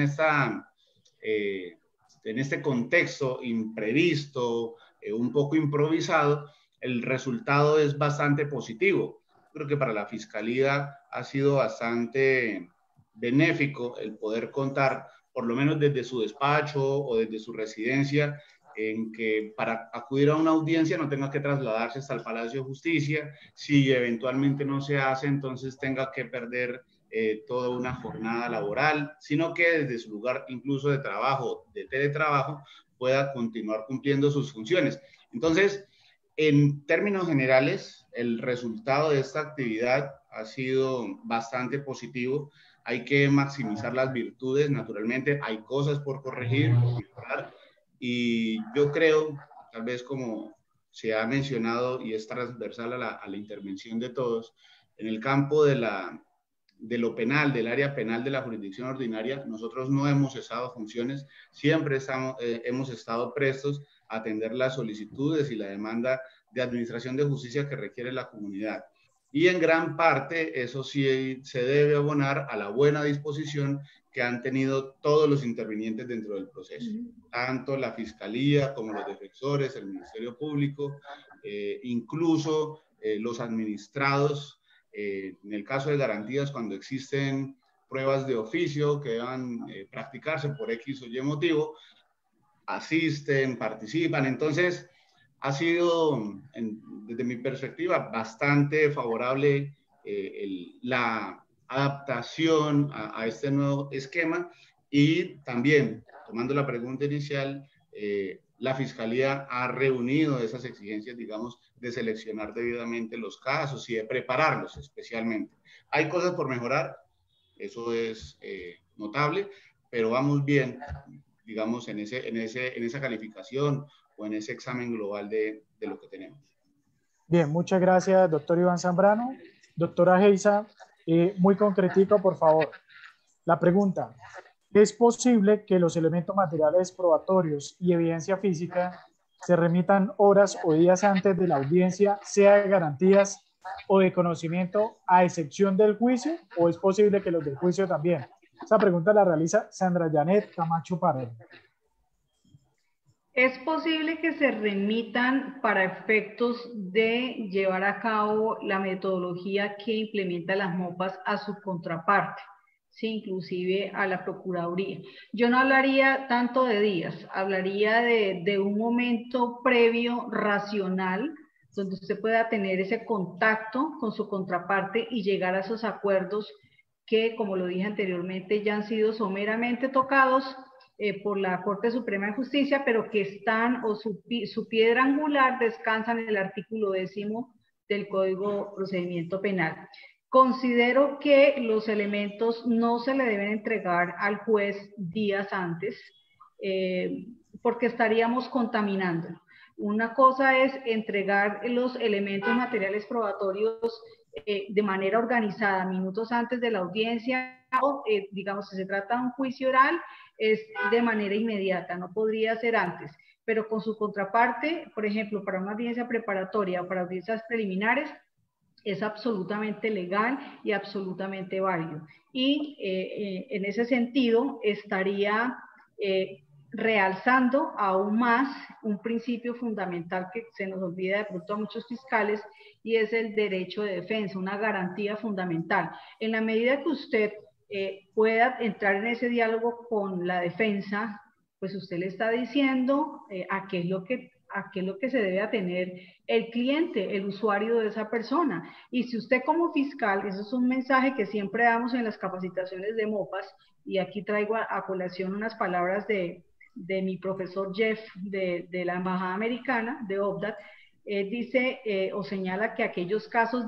este contexto imprevisto, un poco improvisado, el resultado es bastante positivo. Creo que para la Fiscalía ha sido bastante benéfico el poder contar, por lo menos desde su despacho o desde su residencia, en que para acudir a una audiencia no tenga que trasladarse hasta el Palacio de Justicia. Si eventualmente no se hace, entonces tenga que perder toda una jornada laboral, sino que desde su lugar incluso de trabajo, de teletrabajo, pueda continuar cumpliendo sus funciones. Entonces, en términos generales, el resultado de esta actividad ha sido bastante positivo. Hay que maximizar las virtudes, naturalmente, hay cosas por corregir, por mejorar, y yo creo, tal vez como se ha mencionado y es transversal a la intervención de todos, en el campo de lo penal, del área penal de la jurisdicción ordinaria, nosotros no hemos cesado funciones, siempre hemos estado prestos a atender las solicitudes y la demanda de administración de justicia que requiere la comunidad. Y en gran parte eso sí se debe abonar a la buena disposición que han tenido todos los intervinientes dentro del proceso, tanto la Fiscalía como los defensores, el Ministerio Público, incluso los administrados. En el caso de garantías, cuando existen pruebas de oficio que deban practicarse por X o Y motivo, asisten, participan. Entonces, ha sido, desde mi perspectiva, bastante favorable la adaptación a este nuevo esquema, y también, tomando la pregunta inicial, la Fiscalía ha reunido esas exigencias, digamos, de seleccionar debidamente los casos y de prepararlos especialmente. Hay cosas por mejorar, eso es notable, pero vamos bien, digamos, en esa calificación o en ese examen global de lo que tenemos. Bien, muchas gracias, doctor Iván Zambrano. Doctora Geisa, muy concretico, por favor. La pregunta: ¿es posible que los elementos materiales probatorios y evidencia física se remitan horas o días antes de la audiencia, sea de garantías o de conocimiento, a excepción del juicio, o es posible que los del juicio también? Esa pregunta la realiza Sandra Janet Camacho Parra. Es posible que se remitan para efectos de llevar a cabo la metodología que implementa las MOPAs a su contraparte, ¿sí? Inclusive a la Procuraduría. Yo no hablaría tanto de días, hablaría de un momento previo racional, donde usted pueda tener ese contacto con su contraparte y llegar a esos acuerdos que, como lo dije anteriormente, ya han sido someramente tocados por la Corte Suprema de Justicia, pero que están, o su piedra angular descansa en el artículo 10º del Código de Procedimiento Penal. Considero que los elementos no se le deben entregar al juez días antes, porque estaríamos contaminando. Una cosa es entregar los elementos materiales probatorios de manera organizada minutos antes de la audiencia, o digamos, si se trata de un juicio oral, es de manera inmediata, no podría ser antes, pero con su contraparte, por ejemplo, para una audiencia preparatoria o para audiencias preliminares, es absolutamente legal y absolutamente válido. Y en ese sentido estaría realzando aún más un principio fundamental que se nos olvida de pronto a muchos fiscales, y es el derecho de defensa, una garantía fundamental. En la medida que usted pueda entrar en ese diálogo con la defensa, pues usted le está diciendo a qué es lo que se debe atener el cliente, el usuario de esa persona. Y si usted como fiscal, eso es un mensaje que siempre damos en las capacitaciones de MOPAS, y aquí traigo a colación unas palabras de mi profesor Jeff de la Embajada Americana, de OBDAT, dice o señala que aquellos casos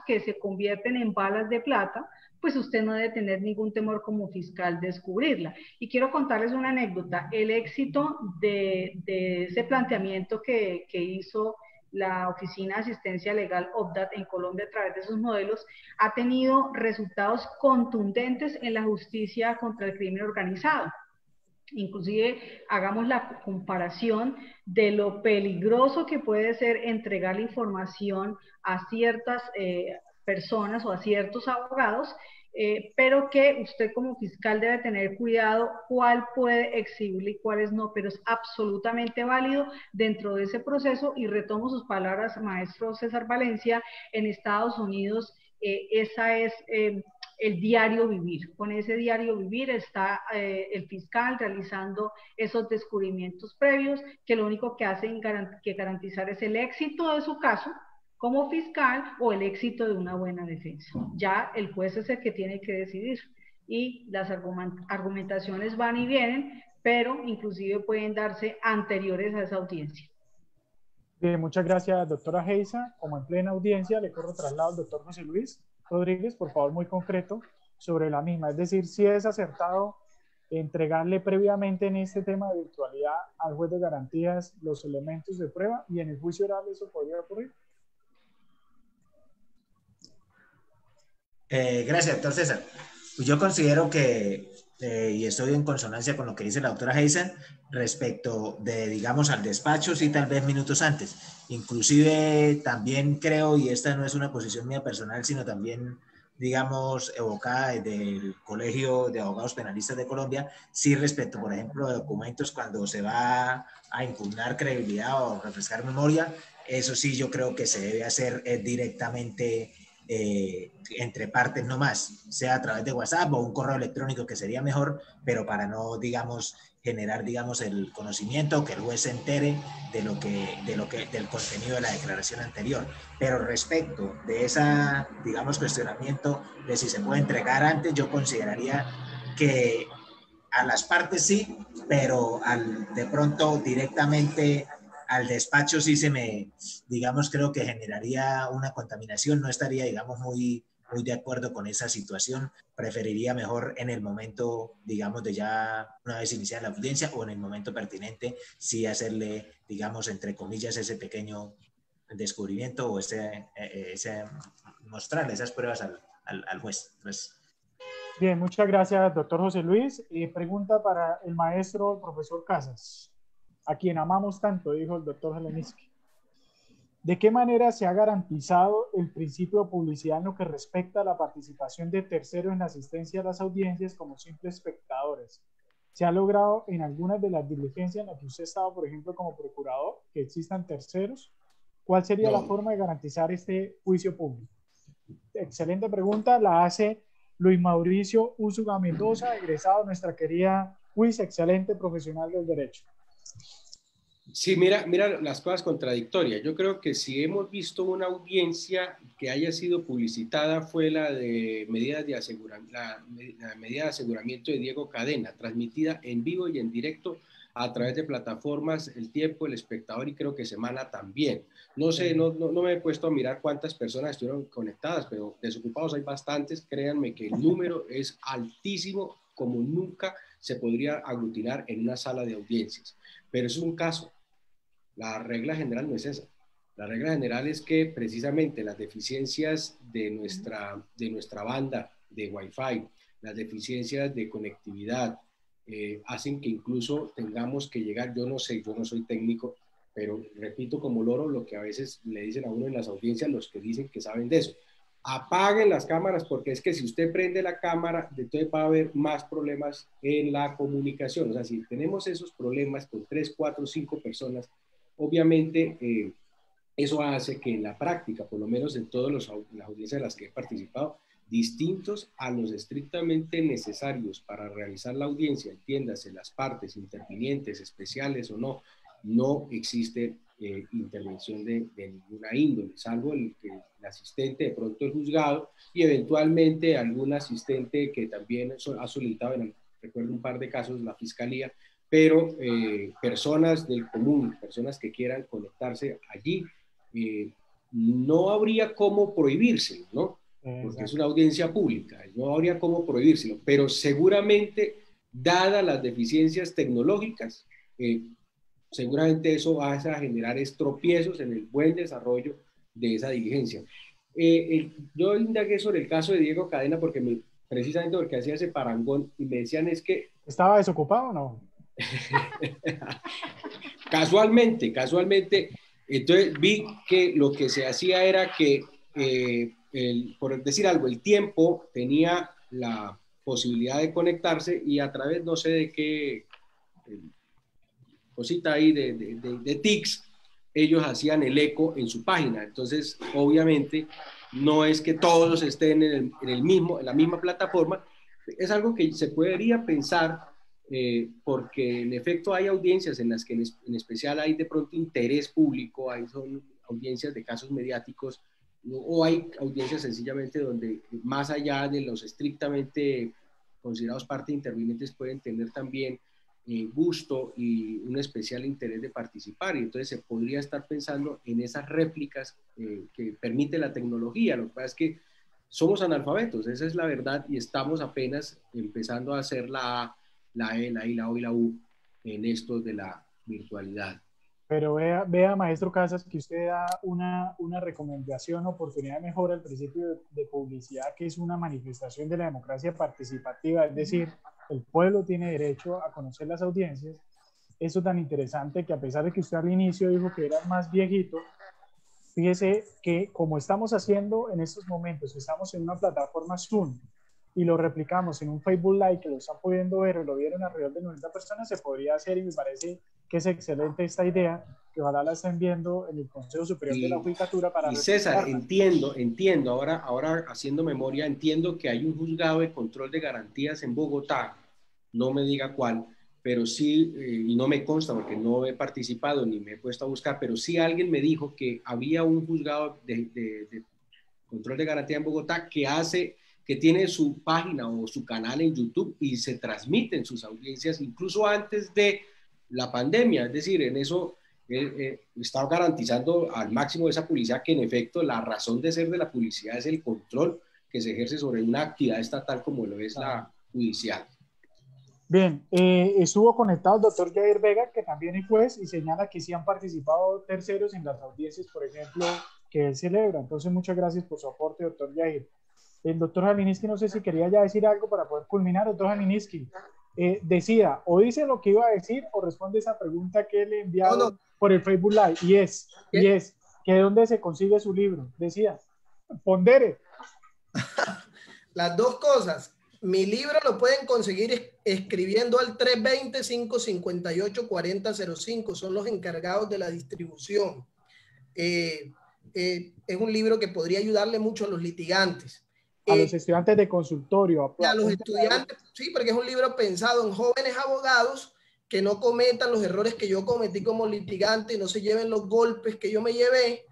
que se convierten en balas de plata pues usted no debe tener ningún temor como fiscal de descubrirla. Y quiero contarles una anécdota. El éxito de ese planteamiento que hizo la Oficina de Asistencia Legal OPDAT en Colombia a través de sus modelos ha tenido resultados contundentes en la justicia contra el crimen organizado. Inclusive hagamos la comparación de lo peligroso que puede ser entregar la información a ciertas personas o a ciertos abogados, pero que usted como fiscal debe tener cuidado cuál puede exhibirle y cuáles no, pero es absolutamente válido dentro de ese proceso. Y retomo sus palabras, maestro César Valencia, en Estados Unidos esa es el diario vivir. Con ese diario vivir está el fiscal realizando esos descubrimientos previos, que lo único que hacen que garantizar es el éxito de su caso como fiscal o el éxito de una buena defensa. Ya el juez es el que tiene que decidir y las argumentaciones van y vienen, pero inclusive pueden darse anteriores a esa audiencia. Bien, muchas gracias, doctora Geisa. Como en plena audiencia, le corro traslado al doctor José Luis Rodríguez, por favor, muy concreto sobre la misma. Es decir, si es acertado entregarle previamente en este tema de virtualidad al juez de garantías los elementos de prueba y en el juicio oral eso podría ocurrir. Gracias, doctor César. Pues yo considero que, y estoy en consonancia con lo que dice la doctora Geisa, respecto de, digamos, al despacho, sí, tal vez minutos antes. Inclusive también creo, y esta no es una posición mía personal, sino también, digamos, evocada desde el Colegio de Abogados Penalistas de Colombia, sí respecto, por ejemplo, de documentos cuando se va a impugnar credibilidad o refrescar memoria, eso sí yo creo que se debe hacer directamente entre partes nomás, sea a través de WhatsApp o un correo electrónico, que sería mejor, pero para no, digamos, generar, digamos, el conocimiento, que el juez se entere del contenido de la declaración anterior. Pero respecto de esa, digamos, cuestionamiento de si se puede entregar antes, yo consideraría que a las partes sí, pero de pronto directamente al despacho sí digamos, creo que generaría una contaminación, no estaría, digamos, muy de acuerdo con esa situación. Preferiría mejor en el momento, digamos, de ya una vez iniciada la audiencia o en el momento pertinente, sí hacerle, digamos, entre comillas, ese pequeño descubrimiento o mostrarle esas pruebas al juez. Entonces, bien, muchas gracias, doctor José Luis. Pregunta para el maestro, el profesor Casas, a quien amamos tanto, dijo el doctor Heleniski. ¿De qué manera se ha garantizado el principio de publicidad en lo que respecta a la participación de terceros en la asistencia a las audiencias como simples espectadores? ¿Se ha logrado en algunas de las diligencias en las que usted ha estado, por ejemplo, como procurador, que existan terceros? ¿Cuál sería la forma de garantizar este juicio público? Excelente pregunta, la hace Luis Mauricio Úsuga Mendoza, egresado de nuestra querida UIS, excelente profesional del derecho. Sí, mira las cosas contradictorias. Yo creo que si hemos visto una audiencia que haya sido publicitada fue la de medidas de la medida de aseguramiento de Diego Cadena, transmitida en vivo y en directo a través de plataformas El Tiempo, El Espectador y creo que Semana también. No sé, no me he puesto a mirar cuántas personas estuvieron conectadas, pero desocupados hay bastantes. Créanme que el número es altísimo, como nunca se podría aglutinar en una sala de audiencias. Pero es un caso. La regla general no es esa. La regla general es que precisamente las deficiencias de nuestra banda de Wi-Fi, las deficiencias de conectividad, hacen que incluso tengamos que llegar, yo no sé, yo no soy técnico, pero repito como loro lo que a veces le dicen a uno en las audiencias los que dicen que saben de eso. Apaguen las cámaras porque es que si usted prende la cámara, entonces va a haber más problemas en la comunicación. O sea, si tenemos esos problemas con 3, 4, 5 personas, obviamente eso hace que en la práctica, por lo menos en todas las audiencias en las que he participado, distintos a los estrictamente necesarios para realizar la audiencia, entiéndase las partes intervinientes, especiales o no, no existe intervención de ninguna índole, salvo el asistente, de pronto el juzgado, y eventualmente algún asistente que también ha solicitado, recuerdo un par de casos, la fiscalía, pero personas del común, personas que quieran conectarse allí, no habría cómo prohibirse, ¿no? porque es una audiencia pública, no habría cómo prohibírselo, pero seguramente, dadas las deficiencias tecnológicas, seguramente eso va a generar tropiezos en el buen desarrollo de esa diligencia. Yo indagué sobre el caso de Diego Cadena precisamente porque hacía ese parangón y me decían es que... ¿Estaba desocupado o no? Casualmente, entonces vi que lo que se hacía era que, por decir algo, el tiempo tenía la posibilidad de conectarse y a través, no sé de qué cosita ahí de tics, ellos hacían el eco en su página. Entonces, obviamente, no es que todos estén en la misma plataforma, es algo que se podría pensar, porque en efecto hay audiencias en las que en especial hay de pronto interés público, son audiencias de casos mediáticos, o hay audiencias sencillamente donde más allá de los estrictamente considerados parte intervinientes pueden tener también gusto y un especial interés de participar, y entonces se podría estar pensando en esas réplicas que permite la tecnología. Lo que pasa es que somos analfabetos, esa es la verdad, y estamos apenas empezando a hacer la A, la E, la I, la O y la U en esto de la virtualidad. Pero vea, maestro Casas, que usted da una recomendación, oportunidad de mejora al principio de publicidad, que es una manifestación de la democracia participativa, es decir, el pueblo tiene derecho a conocer las audiencias. Eso tan interesante que, a pesar de que usted al inicio dijo que era más viejito, fíjese que como estamos haciendo en estos momentos, estamos en una plataforma Zoom y lo replicamos en un Facebook Live que lo están pudiendo ver o lo vieron alrededor de 90 personas, se podría hacer, y me parece que es excelente esta idea, que ojalá la estén viendo en el Consejo Superior de la Judicatura para... Y César, entiendo, ahora haciendo memoria, entiendo que hay un juzgado de control de garantías en Bogotá, no me diga cuál, pero sí, y no me consta porque no he participado ni me he puesto a buscar, pero sí alguien me dijo que había un juzgado de control de garantía en Bogotá que tiene su página o su canal en YouTube y se transmiten sus audiencias incluso antes de la pandemia. Es decir, en eso está garantizando al máximo esa publicidad, que en efecto la razón de ser de la publicidad es el control que se ejerce sobre una actividad estatal como lo es la judicial. Bien, estuvo conectado el doctor Jair Vega, que también es juez, y señala que sí han participado terceros en las audiencias, por ejemplo, que él celebra. Entonces, muchas gracias por su aporte, doctor Jair. El doctor Jalinsky, no sé si quería ya decir algo para poder culminar. Doctor Jalinsky, decida, o dice lo que iba a decir o responde esa pregunta que le enviaron por el Facebook Live, y es que dónde se consigue su libro. Decida, pondere. Las dos cosas. Mi libro lo pueden conseguir escribiendo al 320-558-4005. Son los encargados de la distribución. Es un libro que podría ayudarle mucho a los litigantes. A los estudiantes de consultorio. A los estudiantes, sí, porque es un libro pensado en jóvenes abogados que no cometan los errores que yo cometí como litigante y no se lleven los golpes que yo me llevé,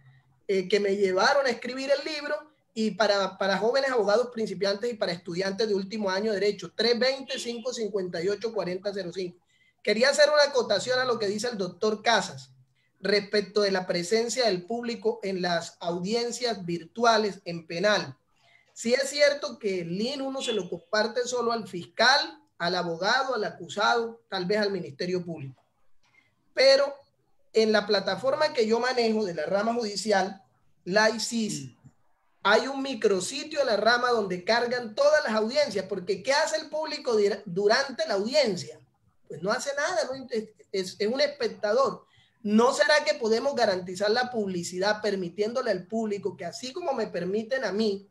que me llevaron a escribir el libro, y para jóvenes abogados principiantes y para estudiantes de último año de derecho. 320-558-4005. Quería hacer una acotación a lo que dice el doctor Casas respecto de la presencia del público en las audiencias virtuales en penal. Sí es cierto que el link uno se lo comparte solo al fiscal, al abogado, al acusado, tal vez al Ministerio Público. Pero en la plataforma que yo manejo de la rama judicial, la ICIS, hay un micrositio en la rama donde cargan todas las audiencias, porque ¿qué hace el público durante la audiencia? Pues no hace nada, ¿no? Es un espectador. ¿No será que podemos garantizar la publicidad permitiéndole al público que, así como me permiten a mí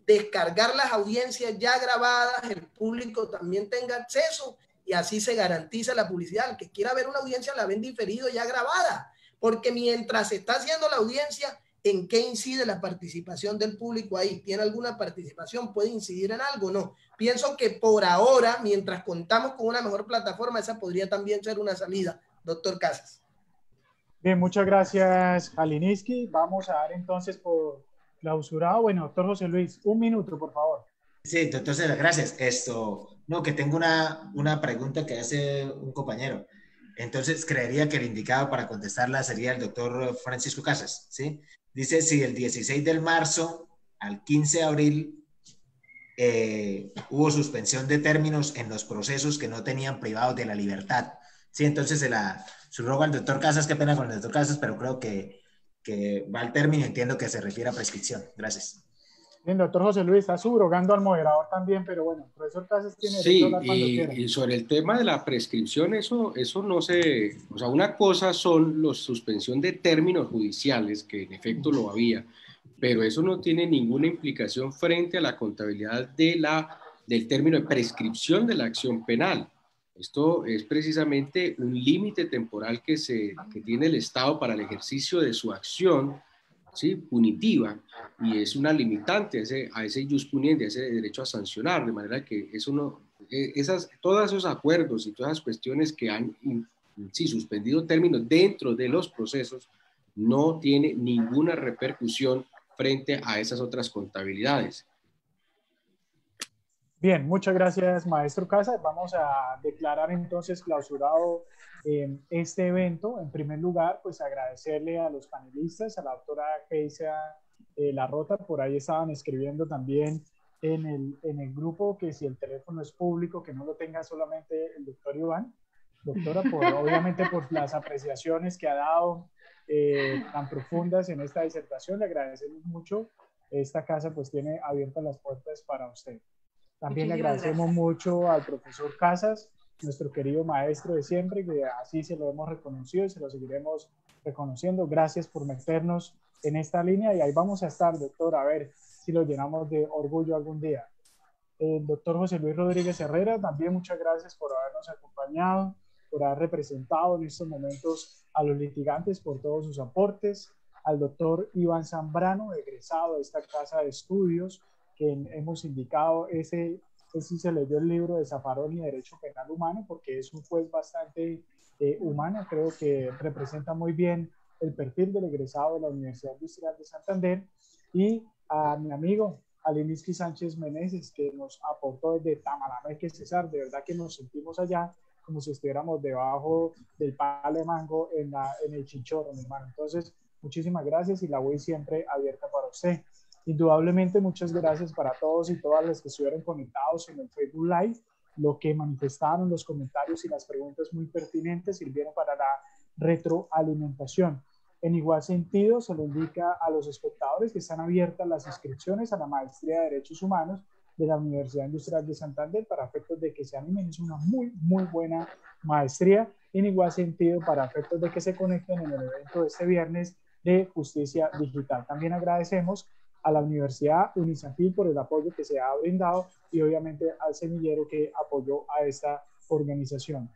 descargar las audiencias ya grabadas, el público también tenga acceso, y así se garantiza la publicidad? El que quiera ver una audiencia la ven diferido ya grabada, porque mientras se está haciendo la audiencia, ¿en qué incide la participación del público ahí? ¿Tiene alguna participación? ¿Puede incidir en algo? No. Pienso que por ahora, mientras contamos con una mejor plataforma, esa podría también ser una salida, doctor Casas. Bien, muchas gracias, Jalinsky. Vamos a dar entonces por clausurado. Bueno, doctor José Luis, un minuto, por favor. Sí, doctor César, gracias. Que tengo una pregunta que hace un compañero. Entonces, creería que el indicado para contestarla sería el doctor Francisco Casas, ¿sí? Dice, si el 16 de marzo al 15 de abril hubo suspensión de términos en los procesos que no tenían privados de la libertad. Sí, entonces se la subroga al doctor Casas, qué pena con el doctor Casas, pero creo que va al término, entiendo que se refiere a prescripción. Gracias. Bien, doctor José Luis, está subrogando al moderador también, pero bueno, el profesor Casas tiene derecho a hablar cuando quiera. Y sobre el tema de la prescripción, eso no se... O sea, una cosa son la suspensión de términos judiciales, que en efecto lo había, pero eso no tiene ninguna implicación frente a la contabilidad del término de prescripción de la acción penal. Esto es precisamente un límite temporal que tiene el Estado para el ejercicio de su acción, ¿sí?, punitiva, y es una limitante a ese jus puniendi, a ese derecho a sancionar, de manera que eso no, todos esos acuerdos y todas esas cuestiones que han suspendido términos dentro de los procesos no tiene ninguna repercusión frente a esas otras contabilidades. Bien, muchas gracias, maestro Casas. Vamos a declarar entonces clausurado este evento. En primer lugar, pues agradecerle a los panelistas, a la doctora Keisia Larrota, por ahí estaban escribiendo también en el grupo que si el teléfono es público, que no lo tenga solamente el doctor Iván. Doctora, obviamente por las apreciaciones que ha dado tan profundas en esta disertación, le agradecemos mucho. Esta casa pues tiene abiertas las puertas para usted. También le agradecemos mucho al profesor Casas, nuestro querido maestro de siempre, que así se lo hemos reconocido y se lo seguiremos reconociendo. Gracias por meternos en esta línea y ahí vamos a estar, doctor, a ver si lo llenamos de orgullo algún día. El doctor José Luis Rodríguez Herrera, también muchas gracias por habernos acompañado, por haber representado en estos momentos a los litigantes, por todos sus aportes. Al doctor Iván Zambrano, egresado de esta casa de estudios, que hemos indicado, ese sí se leyó el libro de Zaffaroni y Derecho Penal Humano, porque es un juez bastante humano, creo que representa muy bien el perfil del egresado de la Universidad Industrial de Santander, y a mi amigo Aliniski Sánchez Meneses, que nos aportó desde Tamalameque, César. De verdad que nos sentimos allá como si estuviéramos debajo del palo de mango en el Chinchorro, mi hermano. Entonces, muchísimas gracias y la voy siempre abierta para usted. Indudablemente, muchas gracias para todos y todas los que estuvieron conectados en el Facebook Live. Lo que manifestaron, los comentarios y las preguntas muy pertinentes sirvieron para la retroalimentación. En igual sentido, se le indica a los espectadores que están abiertas las inscripciones a la Maestría de Derechos Humanos de la Universidad Industrial de Santander para efectos de que se animen. Es una muy, muy buena maestría. En igual sentido, para efectos de que se conecten en el evento de este viernes de Justicia Digital. También agradecemos a la Universidad Unisafil por el apoyo que se ha brindado y obviamente al semillero que apoyó a esta organización.